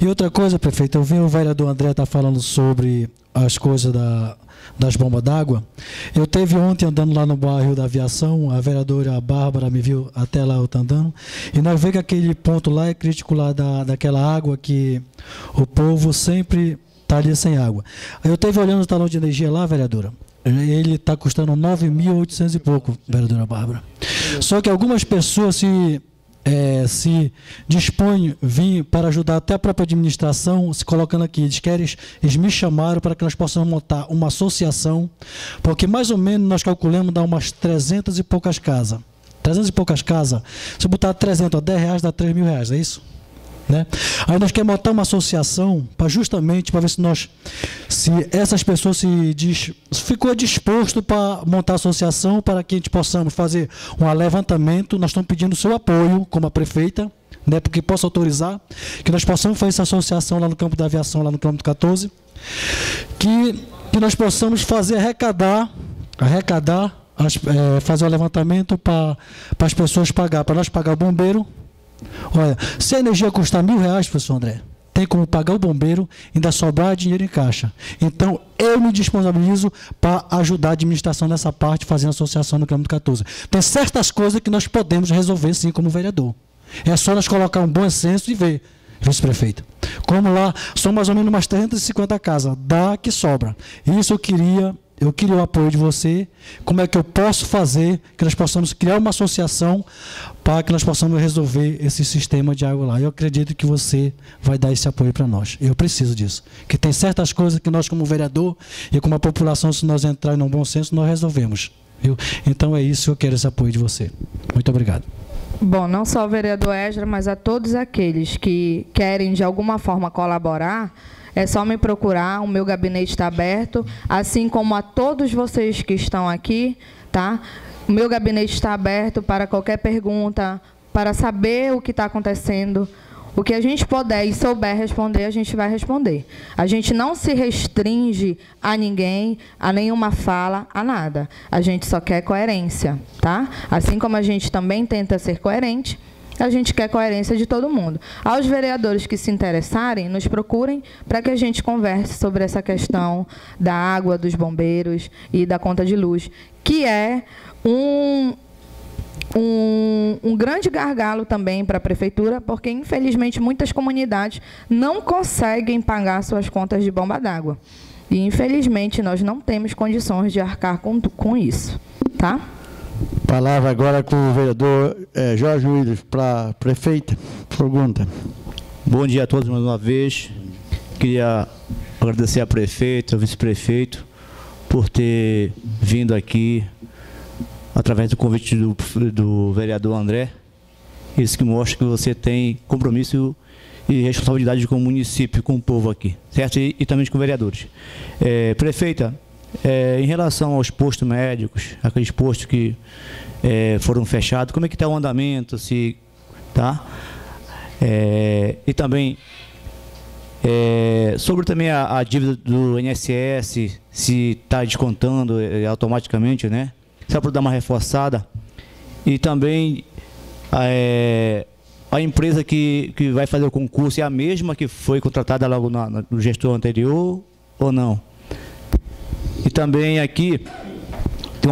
E outra coisa, prefeito, eu vi o vereador André estar falando sobre as coisas das bombas d'água. Eu teve ontem andando lá no bairro da Aviação, a vereadora Bárbara me viu até lá eu estou andando, e nós vemos que aquele ponto lá é crítico lá daquela água que o povo sempre está ali sem água. Eu teve olhando o talão de energia lá, vereadora, ele está custando 9.800 e pouco, vereadora Bárbara. Só que algumas pessoas se dispõe vir para ajudar até a própria administração, se colocando aqui, eles me chamaram para que nós possamos montar uma associação, porque mais ou menos nós calculamos dar umas 300 e poucas casas. 300 e poucas casas, se botar 300 a 10 reais, dá 3 mil reais, é isso? Né? Aí nós queremos montar uma associação justamente para ver se essas pessoas ficou disposto para montar a associação para que a gente possamos fazer um levantamento. Nós estamos pedindo o seu apoio como a prefeita, né, porque possa autorizar que nós possamos fazer essa associação lá no campo da Aviação, lá no quilômetro 14, que nós possamos fazer fazer o levantamento para as pessoas pagar, para nós pagar o bombeiro. Olha, se a energia custar R$1.000, professor André, tem como pagar o bombeiro e ainda sobrar dinheiro em caixa. Então, eu me disponibilizo para ajudar a administração nessa parte, fazendo associação no quilômetro 14. Tem certas coisas que nós podemos resolver, sim, como vereador. É só nós colocar um bom senso e ver, vice-prefeito. Como lá, são mais ou menos umas 350 casas, dá que sobra. Isso eu queria o apoio de você. Como é que eu posso fazer que nós possamos criar uma associação para que nós possamos resolver esse sistema de água lá? Eu acredito que você vai dar esse apoio para nós. Eu preciso disso. Que tem certas coisas que nós, como vereador e como a população, se nós entrarmos num bom senso, nós resolvemos. Viu? Então é isso, eu quero esse apoio de você. Muito obrigado. Bom, não só o vereador Esdra, mas a todos aqueles que querem de alguma forma colaborar, é só me procurar, o meu gabinete está aberto, assim como a todos vocês que estão aqui, tá? O meu gabinete está aberto para qualquer pergunta, para saber o que está acontecendo. O que a gente puder e souber responder, a gente vai responder. A gente não se restringe a ninguém, a nenhuma fala, a nada. A gente só quer coerência, tá? Assim como a gente também tenta ser coerente, a gente quer coerência de todo mundo. Aos vereadores que se interessarem, nos procurem para que a gente converse sobre essa questão da água, dos bombeiros e da conta de luz, que é um grande gargalo também para a prefeitura, porque, infelizmente, muitas comunidades não conseguem pagar suas contas de bomba d'água. E, infelizmente, nós não temos condições de arcar com isso, tá? Palavra agora com o vereador Jorge Willis, para a prefeita. Pergunta. Bom dia a todos mais uma vez. Queria agradecer a prefeita, ao vice-prefeito, por ter vindo aqui através do convite do vereador André. Isso que mostra que você tem compromisso e responsabilidade com o município, com o povo aqui, certo? E também com os vereadores. Prefeita, em relação aos postos médicos, aqueles postos que foram fechados, como é que está o andamento? Tá? E também sobre também a dívida do INSS, se está descontando automaticamente, né? Só para dar uma reforçada. E também a empresa que vai fazer o concurso é a mesma que foi contratada logo no gestor anterior ou não? E também aqui tem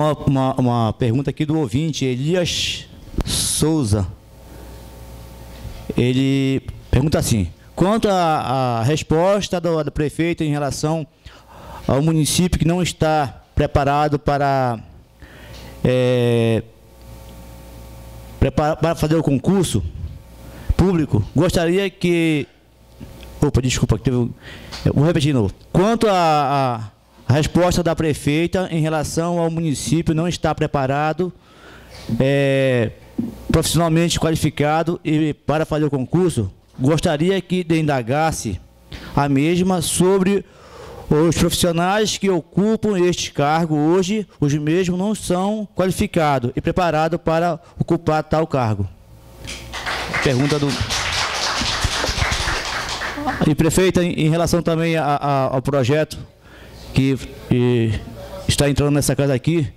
uma pergunta aqui do ouvinte, Elias Souza. Ele pergunta assim: quanto à resposta da prefeita em relação ao município que não está preparado para fazer o concurso público, gostaria que... Opa, desculpa, eu vou repetir de novo. Quanto à resposta da prefeita em relação ao município não estar preparado, profissionalmente qualificado e para fazer o concurso, gostaria que indagasse a mesma sobre os profissionais que ocupam este cargo hoje, os mesmos não são qualificados e preparados para ocupar tal cargo. Pergunta do... E prefeita, em relação também ao projeto que está entrando nessa casa aqui,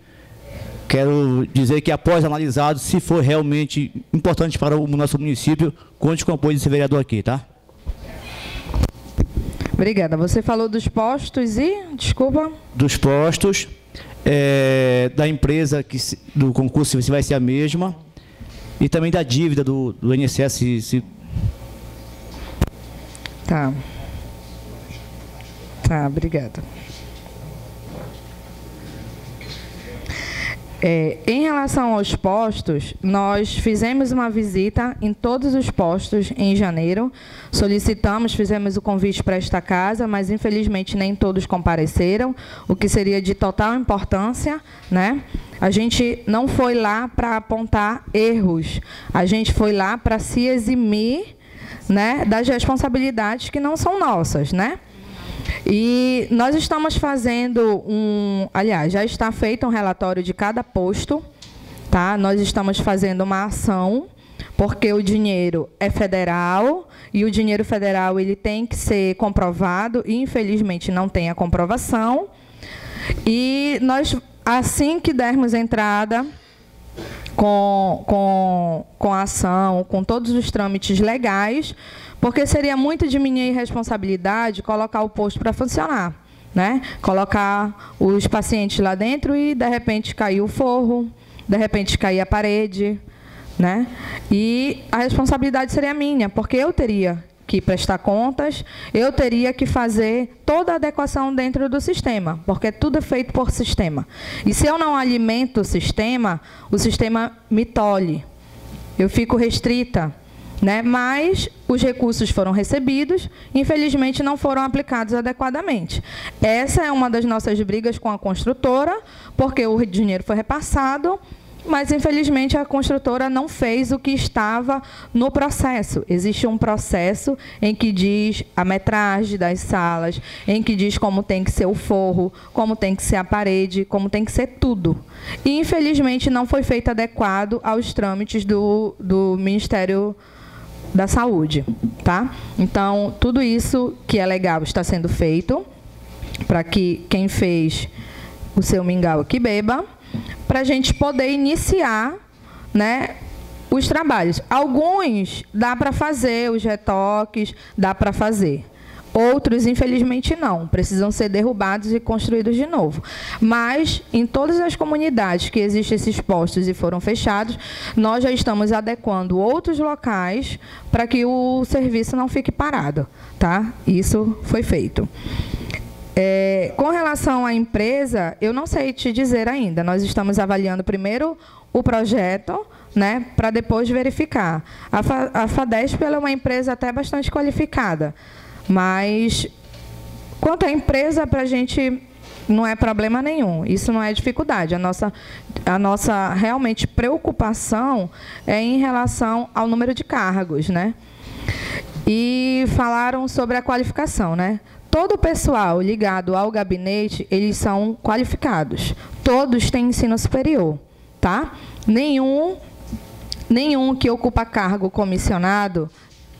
quero dizer que após analisado, se for realmente importante para o nosso município, conte com o apoio desse vereador aqui, tá? Obrigada. Você falou dos postos e... Desculpa. Dos postos, da empresa, do concurso, se vai ser a mesma, e também da dívida do INSS. Tá. Tá, obrigada. Em relação aos postos, nós fizemos uma visita em todos os postos em janeiro, fizemos o convite para esta casa, mas infelizmente nem todos compareceram, o que seria de total importância, né? A gente não foi lá para apontar erros, a gente foi lá para se eximir, né, das responsabilidades que não são nossas, né? E nós estamos fazendo aliás, já está feito um relatório de cada posto, tá? Nós estamos fazendo uma ação, porque o dinheiro é federal, e o dinheiro federal ele tem que ser comprovado, e infelizmente não tem a comprovação. E nós, assim que dermos entrada com a ação, com todos os trâmites legais, porque seria muito de minha irresponsabilidade colocar o posto para funcionar, né? Colocar os pacientes lá dentro e, de repente, cair o forro, de repente, cair a parede, né? E a responsabilidade seria minha, porque eu teria que prestar contas, eu teria que fazer toda a adequação dentro do sistema, porque tudo é feito por sistema. E se eu não alimento o sistema me tolhe, eu fico restrita, né? Mas os recursos foram recebidos, infelizmente não foram aplicados adequadamente. Essa é uma das nossas brigas com a construtora, porque o dinheiro foi repassado, mas infelizmente a construtora não fez o que estava no processo. Existe um processo em que diz a metragem das salas, em que diz como tem que ser o forro, como tem que ser a parede, como tem que ser tudo. E infelizmente não foi feito adequado aos trâmites do Ministério da Saúde, tá? Então, tudo isso que é legal está sendo feito para que quem fez o seu mingau aqui beba, para a gente poder iniciar, né, os trabalhos. Alguns dá para fazer, os retoques, dá para fazer. Outros, infelizmente, não. Precisam ser derrubados e construídos de novo. Mas, em todas as comunidades que existem esses postos e foram fechados, nós já estamos adequando outros locais para que o serviço não fique parado, tá? Isso foi feito. Com relação à empresa, eu não sei te dizer ainda. Nós estamos avaliando primeiro o projeto, né, para depois verificar. A FADESP ela é uma empresa até bastante qualificada, mas, quanto à empresa, para a gente não é problema nenhum. Isso não é dificuldade. A nossa realmente preocupação é em relação ao número de cargos, né? E falaram sobre a qualificação, né? Todo o pessoal ligado ao gabinete, eles são qualificados. Todos têm ensino superior, tá? Nenhum que ocupa cargo comissionado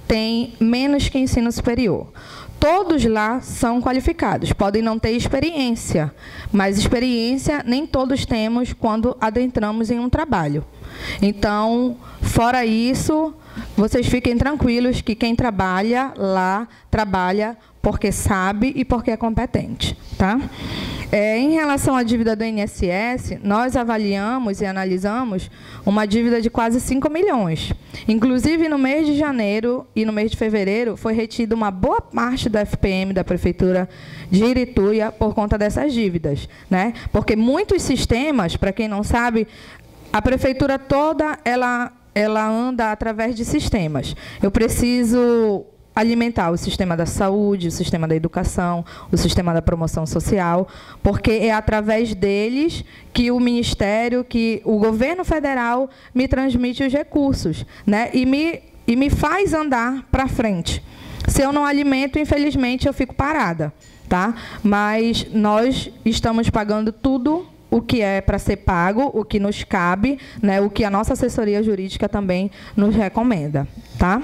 tem menos que ensino superior. Todos lá são qualificados, podem não ter experiência, mas experiência nem todos temos quando adentramos em um trabalho. Então, fora isso, vocês fiquem tranquilos que quem trabalha lá, trabalha porque sabe e porque é competente, tá? Em relação à dívida do INSS, nós avaliamos e analisamos uma dívida de quase 5 milhões. Inclusive, no mês de janeiro e no mês de fevereiro, foi retida uma boa parte do FPM da Prefeitura de Irituia por conta dessas dívidas, né? Porque muitos sistemas, para quem não sabe, a Prefeitura toda, ela anda através de sistemas. Eu preciso alimentar o sistema da saúde, o sistema da educação, o sistema da promoção social, porque é através deles que o Ministério, que o governo federal me transmite os recursos, né? E me faz andar para frente. Se eu não alimento, infelizmente, eu fico parada, tá? Mas nós estamos pagando tudo o que é para ser pago, o que nos cabe, né, o que a nossa assessoria jurídica também nos recomenda, tá?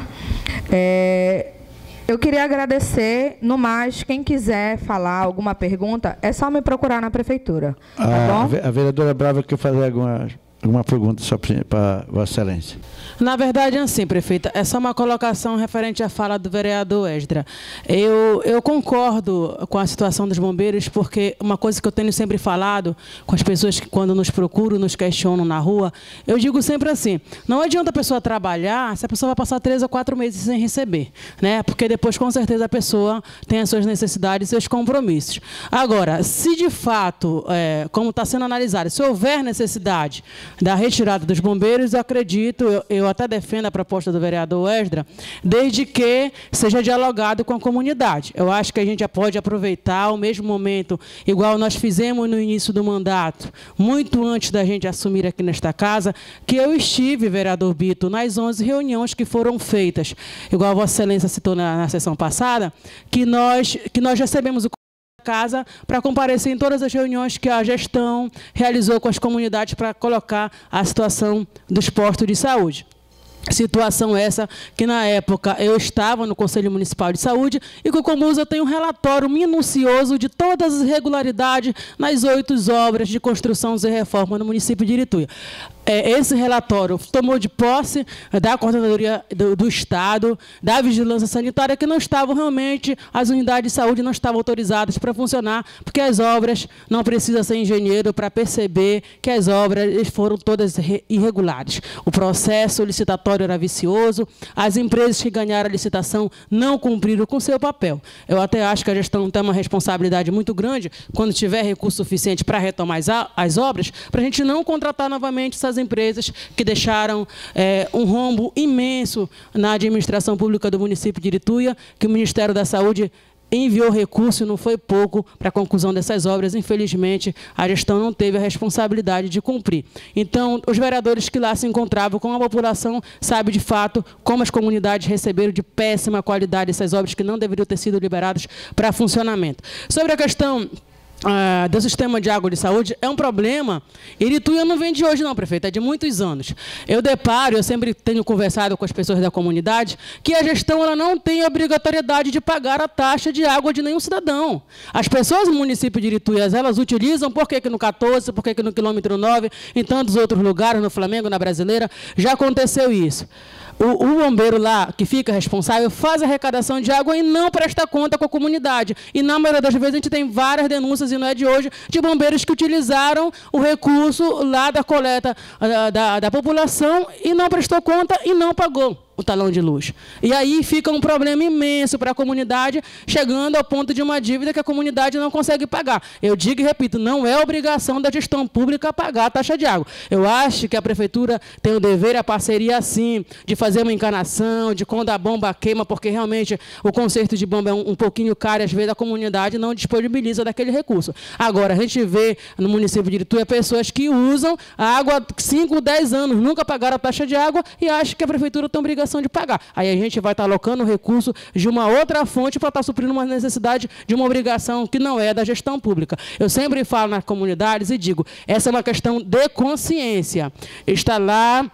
Eu queria agradecer, no mais, quem quiser falar alguma pergunta, é só me procurar na prefeitura, tá bom? A vereadora Brava quer fazer alguma pergunta só para Vossa Excelência. Na verdade, assim, prefeita, é só uma colocação referente à fala do vereador Esdra. Eu concordo com a situação dos bombeiros, porque uma coisa que eu tenho sempre falado com as pessoas que, quando nos procuram, nos questionam na rua, eu digo sempre assim, não adianta a pessoa trabalhar se a pessoa vai passar 3 ou 4 meses sem receber, né? Porque depois, com certeza, a pessoa tem as suas necessidades e seus compromissos. Agora, se de fato, como está sendo analisado, se houver necessidade da retirada dos bombeiros, eu acredito, eu até defendo a proposta do vereador Esdra, desde que seja dialogado com a comunidade. Eu acho que a gente já pode aproveitar o mesmo momento, igual nós fizemos no início do mandato, muito antes da gente assumir aqui nesta casa, que eu estive, vereador Bito, nas 11 reuniões que foram feitas, igual a Vossa Excelência citou na sessão passada, que nós recebemos o casa para comparecer em todas as reuniões que a gestão realizou com as comunidades para colocar a situação dos postos de saúde. Situação essa que, na época, eu estava no Conselho Municipal de Saúde e com o Comus eu tenho um relatório minucioso de todas as irregularidades nas 8 obras de construção e reforma no município de Irituia. Esse relatório tomou de posse da Coordenadoria do Estado, da Vigilância Sanitária, que não estavam realmente, as unidades de saúde não estavam autorizadas para funcionar, porque as obras, não precisa ser engenheiro para perceber que as obras foram todas irregulares. O processo licitatório era vicioso, as empresas que ganharam a licitação não cumpriram com seu papel. Eu até acho que a gestão tem uma responsabilidade muito grande, quando tiver recurso suficiente para retomar as obras, para a gente não contratar novamente essas empresas que deixaram um rombo imenso na administração pública do município de Irituia, que o Ministério da Saúde enviou recurso, não foi pouco, para a conclusão dessas obras. Infelizmente, a gestão não teve a responsabilidade de cumprir. Então, os vereadores que lá se encontravam com a população sabem, de fato, como as comunidades receberam de péssima qualidade essas obras que não deveriam ter sido liberadas para funcionamento. Sobre a questão do sistema de água de saúde, é um problema. Irituia não vem de hoje não, prefeito, é de muitos anos. Eu sempre tenho conversado com as pessoas da comunidade, que a gestão ela não tem obrigatoriedade de pagar a taxa de água de nenhum cidadão. As pessoas do município de Irituia, elas utilizam, por que no 14, por que no quilômetro 9, em tantos outros lugares, no Flamengo, na Brasileira, já aconteceu isso. O bombeiro lá, que fica responsável, faz a arrecadação de água e não presta conta com a comunidade. E, na maioria das vezes, a gente tem várias denúncias, e não é de hoje, de bombeiros que utilizaram o recurso lá da coleta da população e não prestou conta e não pagou o talão de luz. E aí fica um problema imenso para a comunidade, chegando ao ponto de uma dívida que a comunidade não consegue pagar. Eu digo e repito, não é obrigação da gestão pública pagar a taxa de água. Eu acho que a prefeitura tem o dever, a parceria, sim, de fazer uma encanação, de quando a bomba queima, porque realmente o conserto de bomba é um pouquinho caro, às vezes a comunidade não disponibiliza daquele recurso. Agora, a gente vê no município de Irituia pessoas que usam a água 5, 10 anos, nunca pagaram a taxa de água e acham que a prefeitura tem obrigação de pagar. Aí a gente vai estar alocando recurso de uma outra fonte para estar suprindo uma necessidade de uma obrigação que não é da gestão pública. Eu sempre falo nas comunidades e digo, essa é uma questão de consciência. Está lá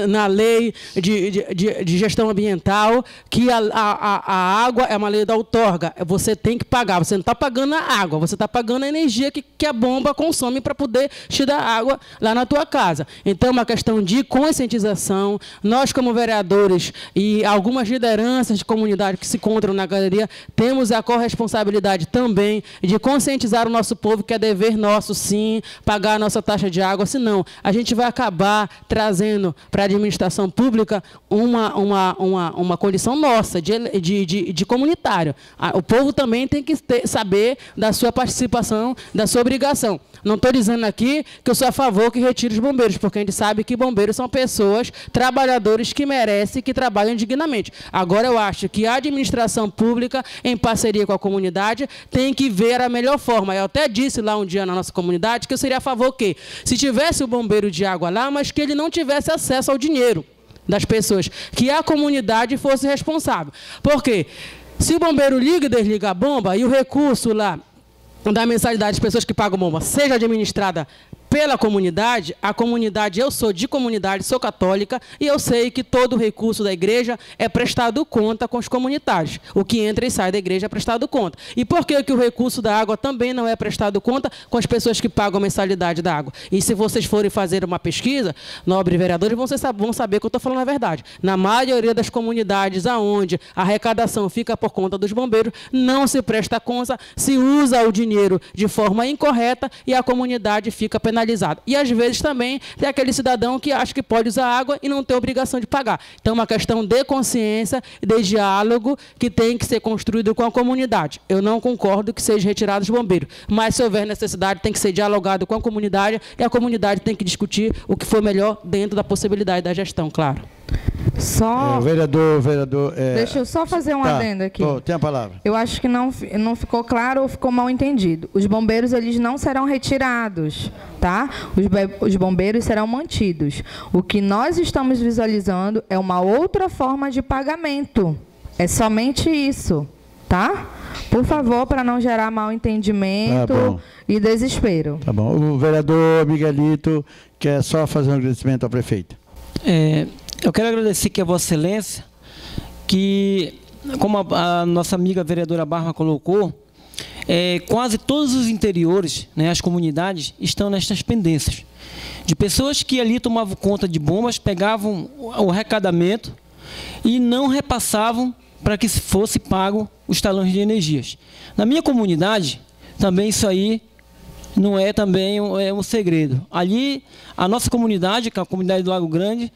na lei de gestão ambiental que a água é uma lei da outorga. Você tem que pagar. Você não está pagando a água, você está pagando a energia que a bomba consome para poder te dar água lá na tua casa. Então, é uma questão de conscientização. Nós, como vereadores e algumas lideranças de comunidade que se encontram na galeria, temos a corresponsabilidade também de conscientizar o nosso povo que é dever nosso, sim, pagar a nossa taxa de água. Senão, a gente vai acabar trazendo para a administração pública uma condição nossa de comunitário. O povo também tem que saber da sua participação, da sua obrigação. Não estou dizendo aqui que eu sou a favor que retire os bombeiros, porque a gente sabe que bombeiros são pessoas, trabalhadores que merecem, que trabalham dignamente. Agora, eu acho que a administração pública, em parceria com a comunidade, tem que ver a melhor forma. Eu até disse lá um dia na nossa comunidade que eu seria a favor que, se tivesse o bombeiro de água lá, mas que ele não tivesse acesso ao dinheiro das pessoas, que a comunidade fosse responsável. Por quê? Se o bombeiro liga e desliga a bomba e o recurso lá da mensalidade das pessoas que pagam bomba seja administrada pela comunidade, a comunidade, eu sou de comunidade, sou católica, e eu sei que todo o recurso da igreja é prestado conta com os comunitários. O que entra e sai da igreja é prestado conta. E por que o recurso da água também não é prestado conta com as pessoas que pagam a mensalidade da água? E se vocês forem fazer uma pesquisa, nobres vereadores, vão saber que eu estou falando a verdade. Na maioria das comunidades onde a arrecadação fica por conta dos bombeiros, não se presta conta, se usa o dinheiro de forma incorreta e a comunidade fica penalizada. E, às vezes, também tem aquele cidadão que acha que pode usar água e não tem obrigação de pagar. Então, é uma questão de consciência e de diálogo que tem que ser construído com a comunidade. Eu não concordo que seja retirado os bombeiros, mas, se houver necessidade, tem que ser dialogado com a comunidade e a comunidade tem que discutir o que for melhor dentro da possibilidade da gestão, claro. Só... vereador... Deixa eu só fazer um adendo aqui. Tem a palavra. Eu acho que não ficou claro ou ficou mal entendido. Os bombeiros, eles não serão retirados, tá? Os bombeiros serão mantidos. O que nós estamos visualizando é uma outra forma de pagamento. É somente isso, tá? Por favor, para não gerar mal entendimento e desespero. Tá bom. O vereador Miguelito quer só fazer um agradecimento ao prefeito. Eu quero agradecer aqui a Vossa Excelência, que, como a nossa amiga vereadora Barma colocou, quase todos os interiores, né, as comunidades, estão nestas pendências. De pessoas que ali tomavam conta de bombas, pegavam o arrecadamento e não repassavam para que fosse pago os talões de energias. Na minha comunidade, também isso aí não é também um segredo. Ali, a nossa comunidade, que é a comunidade do Lago Grande,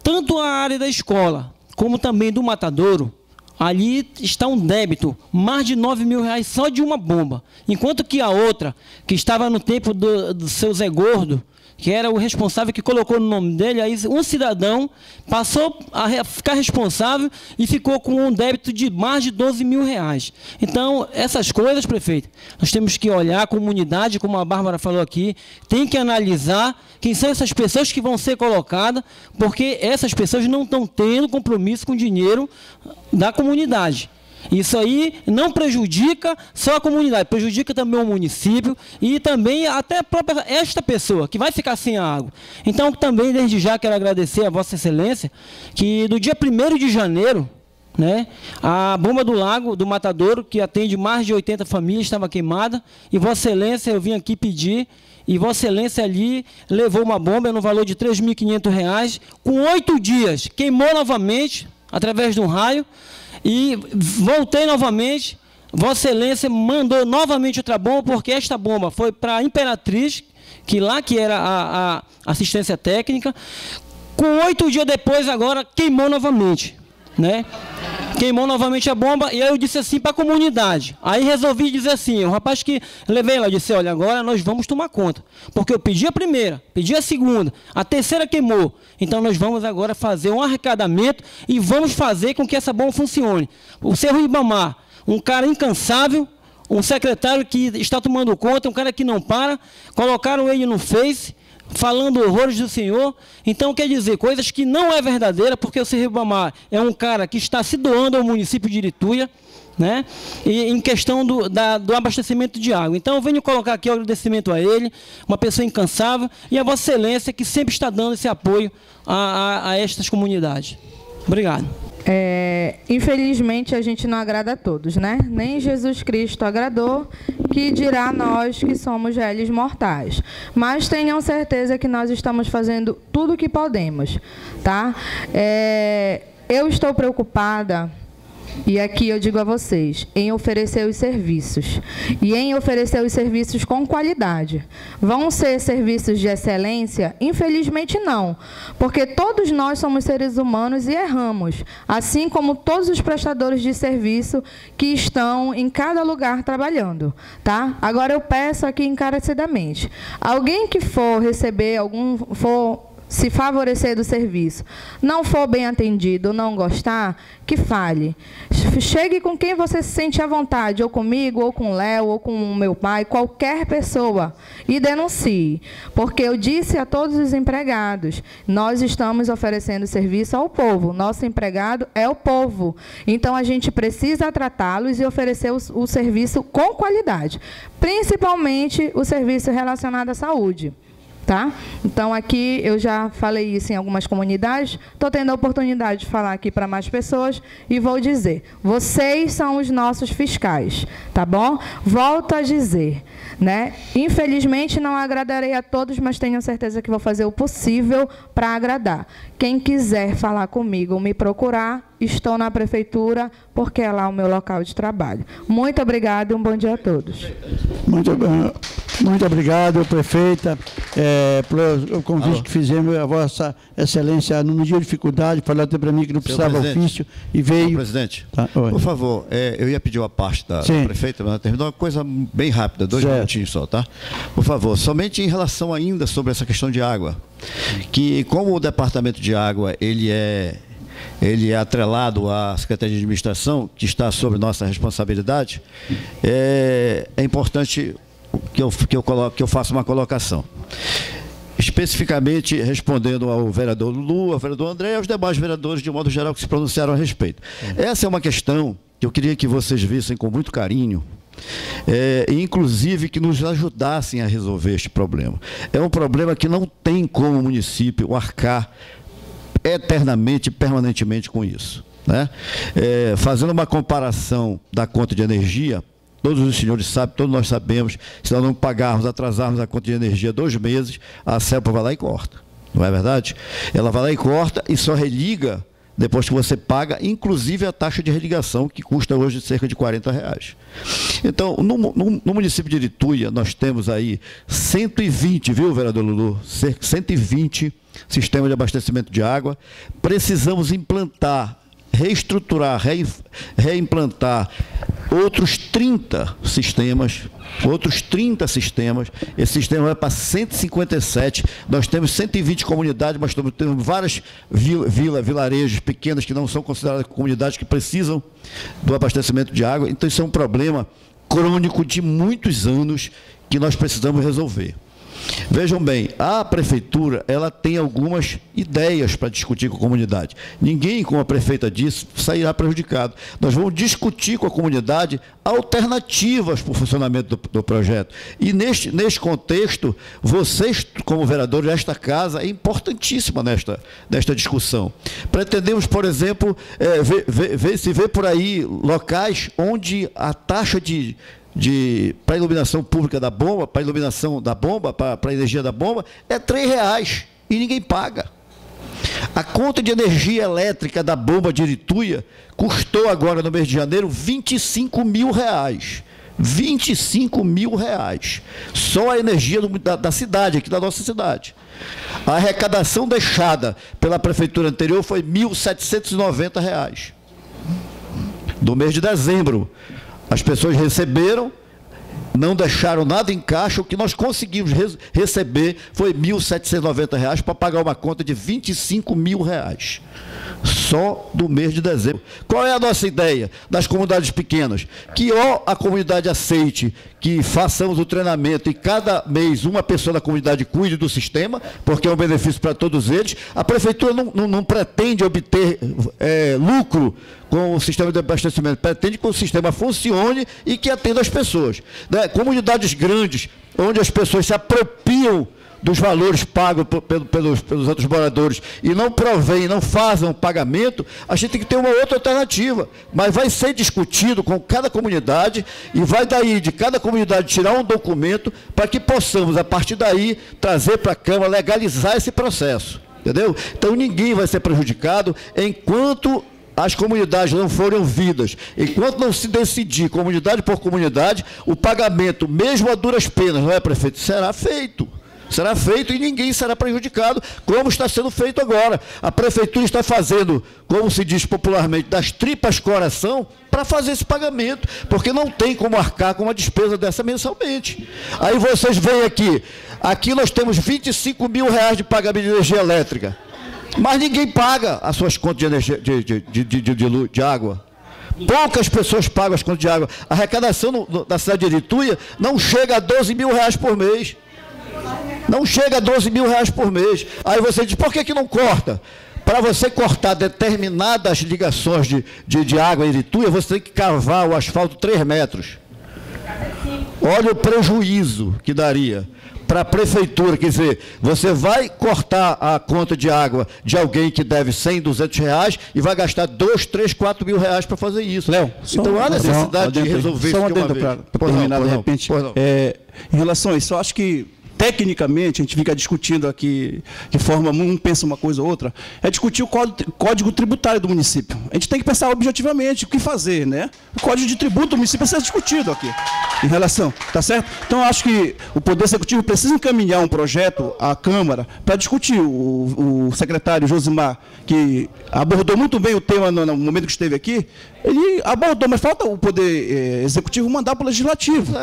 tanto a área da escola, como também do Matadouro, ali está um débito, mais de R$9 mil só de uma bomba. Enquanto que a outra, que estava no tempo do seu Zé Gordo, que era o responsável que colocou no nome dele, aí um cidadão passou a ficar responsável e ficou com um débito de mais de R$12 mil. Então, essas coisas, prefeito, nós temos que olhar a comunidade, como a Bárbara falou aqui, tem que analisar quem são essas pessoas que vão ser colocadas, porque essas pessoas não estão tendo compromisso com o dinheiro da comunidade. Isso aí não prejudica só a comunidade, prejudica também o município e também até a própria esta pessoa, que vai ficar sem a água. Então, também, desde já, quero agradecer a Vossa Excelência, que no dia 1º de janeiro, né, a bomba do Lago, do Matadouro, que atende mais de 80 famílias, estava queimada, e Vossa Excelência, eu vim aqui pedir, e Vossa Excelência ali levou uma bomba no valor de R$3.500, com 8 dias, queimou novamente, através de um raio, e voltei novamente, Vossa Excelência mandou novamente outra bomba, porque esta bomba foi para a Imperatriz, que era a assistência técnica, com 8 dias depois agora queimou novamente, né? Queimou novamente a bomba, e aí eu disse assim para a comunidade. Aí resolvi dizer assim, o rapaz que levei lá, disse, olha, agora nós vamos tomar conta. Porque eu pedi a primeira, pedi a segunda, a terceira queimou. Então nós vamos agora fazer um arrecadamento e vamos fazer com que essa bomba funcione. O seu Ribamar, um cara incansável, um secretário que está tomando conta, um cara que não para, colocaram ele no Face, falando horrores do Senhor. Então, quer dizer, coisas que não é verdadeira, porque o seu Ribamar é um cara que está se doando ao município de Irituia, né? E em questão do abastecimento de água. Então, eu venho colocar aqui o agradecimento a ele, uma pessoa incansável, e a Vossa Excelência, que sempre está dando esse apoio a estas comunidades. Obrigado. Infelizmente, a gente não agrada a todos, né? Nem Jesus Cristo agradou, que dirá nós que somos réis mortais. Mas tenham certeza que nós estamos fazendo tudo o que podemos, tá? Eu estou preocupada, e aqui eu digo a vocês, em oferecer os serviços. E em oferecer os serviços com qualidade. Vão ser serviços de excelência? Infelizmente não. Porque todos nós somos seres humanos e erramos. Assim como todos os prestadores de serviço que estão em cada lugar trabalhando. Tá? Agora eu peço aqui encarecidamente. Alguém que for receber se favorecer do serviço, não for bem atendido ou não gostar, que fale. Chegue com quem você se sente à vontade, ou comigo, ou com o Léo, ou com o meu pai, qualquer pessoa, e denuncie. Porque eu disse a todos os empregados, nós estamos oferecendo serviço ao povo, nosso empregado é o povo. Então, a gente precisa tratá-los e oferecer o serviço com qualidade, principalmente o serviço relacionado à saúde. Tá? Então, aqui eu já falei isso em algumas comunidades, estou tendo a oportunidade de falar aqui para mais pessoas e vou dizer, vocês são os nossos fiscais, tá bom? Volto a dizer, né? Infelizmente não agradarei a todos, mas tenho certeza que vou fazer o possível para agradar. Quem quiser falar comigo ou me procurar, estou na prefeitura, porque é lá o meu local de trabalho. Muito obrigada e um bom dia a todos. Muito obrigado, prefeita, pelo convite que fizemos. A Vossa Excelência, num dia de dificuldade, falou até para mim que não precisava ofício e veio. Presidente, por favor, eu ia pedir uma parte da prefeita, mas ela terminou uma coisa bem rápida, 2 minutinhos só, tá? Por favor, somente em relação ainda sobre essa questão de água, que como o Departamento de Água, ele é atrelado à Secretaria de Administração, que está sob nossa responsabilidade, é importante que eu faça uma colocação. Especificamente respondendo ao vereador Lulu, ao vereador André e aos demais vereadores, de modo geral, que se pronunciaram a respeito. Essa é uma questão que eu queria que vocês vissem com muito carinho, e inclusive que nos ajudassem a resolver este problema. É um problema que não tem como o município arcar eternamente, permanentemente com isso, né? Fazendo uma comparação da conta de energia, todos os senhores sabem, todos nós sabemos, se nós não pagarmos, atrasarmos a conta de energia 2 meses, a CELPA vai lá e corta, não é verdade? Ela vai lá e corta e só religa depois que você paga, inclusive a taxa de religação, que custa hoje cerca de R$40. Então, no município de Irituia, nós temos aí 120, viu, vereador Lulu? 120 sistemas de abastecimento de água. Precisamos implantar, reestruturar, reimplantar outros 30 sistemas. Esse sistema vai para 157. Nós temos 120 comunidades, mas temos várias vilarejos pequenas que não são consideradas comunidades que precisam do abastecimento de água. Então, isso é um problema crônico de muitos anos que nós precisamos resolver. Vejam bem, a prefeitura, ela tem algumas ideias para discutir com a comunidade. Ninguém, como a prefeita disse, sairá prejudicado. Nós vamos discutir com a comunidade alternativas para o funcionamento do projeto. E neste contexto, vocês, como vereadores desta casa, é importantíssima nesta discussão. Pretendemos, por exemplo, ver por aí locais onde a taxa para a iluminação pública da bomba, para a iluminação da bomba, para a energia da bomba, é R$3 e ninguém paga. A conta de energia elétrica da bomba de Irituia custou agora no mês de janeiro R$25 mil. R$25 mil. Só a energia da cidade, aqui da nossa cidade. A arrecadação deixada pela prefeitura anterior foi R$1.790. Do mês de dezembro. As pessoas receberam, não deixaram nada em caixa, o que nós conseguimos receber foi R$1.790 para pagar uma conta de R$25 mil. Só do mês de dezembro. Qual é a nossa ideia das comunidades pequenas? Que ou a comunidade aceite que façamos o treinamento e cada mês uma pessoa da comunidade cuide do sistema, porque é um benefício para todos eles. A prefeitura não pretende obter lucro com o sistema de abastecimento, pretende que o sistema funcione e que atenda as pessoas. Né? Comunidades grandes, onde as pessoas se apropriam dos valores pagos pelos outros moradores e não provém, não fazem o pagamento, a gente tem que ter uma outra alternativa. Mas vai ser discutido com cada comunidade e vai daí de cada comunidade tirar um documento para que possamos, a partir daí, trazer para a Câmara, legalizar esse processo. Entendeu? Então ninguém vai ser prejudicado enquanto as comunidades não forem ouvidas, enquanto não se decidir, comunidade por comunidade, o pagamento, mesmo a duras penas, não é, prefeito? Será feito. Será feito e ninguém será prejudicado, como está sendo feito agora. A prefeitura está fazendo, como se diz popularmente, das tripas coração, para fazer esse pagamento, porque não tem como arcar com uma despesa dessa mensalmente. Aí vocês veem aqui nós temos 25 mil reais de pagamento de energia elétrica, mas ninguém paga as suas contas de energia, de água. Poucas pessoas pagam as contas de água. A arrecadação da cidade de Irituia não chega a 12 mil reais por mês. Não chega a 12 mil reais por mês. Aí você diz, por que não corta? Para você cortar determinadas ligações de água em Irituia, você tem que cavar o asfalto 3 metros. Olha o prejuízo que daria para a prefeitura. Quer dizer, você vai cortar a conta de água de alguém que deve 100, 200 reais e vai gastar 2, 3, 4 mil reais para fazer isso. Léo, então há necessidade de resolver isso de uma vez. Para terminar, de repente, em relação a isso, eu acho que tecnicamente, a gente fica discutindo aqui de forma, um pensa uma coisa ou outra, é discutir o código tributário do município. A gente tem que pensar objetivamente o que fazer, né? O código de tributo do município precisa ser discutido aqui, em relação, tá certo? Então, eu acho que o Poder Executivo precisa encaminhar um projeto à Câmara para discutir. O secretário Josimar, que abordou muito bem o tema no momento que esteve aqui, ele abordou, mas falta o Poder Executivo mandar para o Legislativo.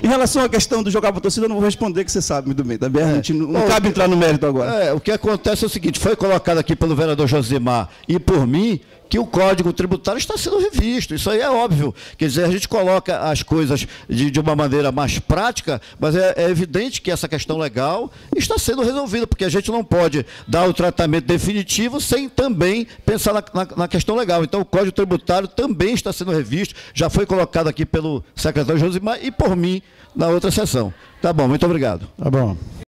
Em relação à questão do jogar para a torcida, eu não vou responder, que você sabe muito bem. Também a gente não cabe entrar no mérito agora. O que acontece é o seguinte, foi colocado aqui pelo vereador Josimar e por mim, que o Código Tributário está sendo revisto. Isso aí é óbvio. Quer dizer, a gente coloca as coisas de uma maneira mais prática, mas é evidente que essa questão legal está sendo resolvida, porque a gente não pode dar o tratamento definitivo sem também pensar na questão legal. Então, o Código Tributário também está sendo revisto, já foi colocado aqui pelo secretário Josimar e por mim na outra sessão. Tá bom, muito obrigado. Tá bom.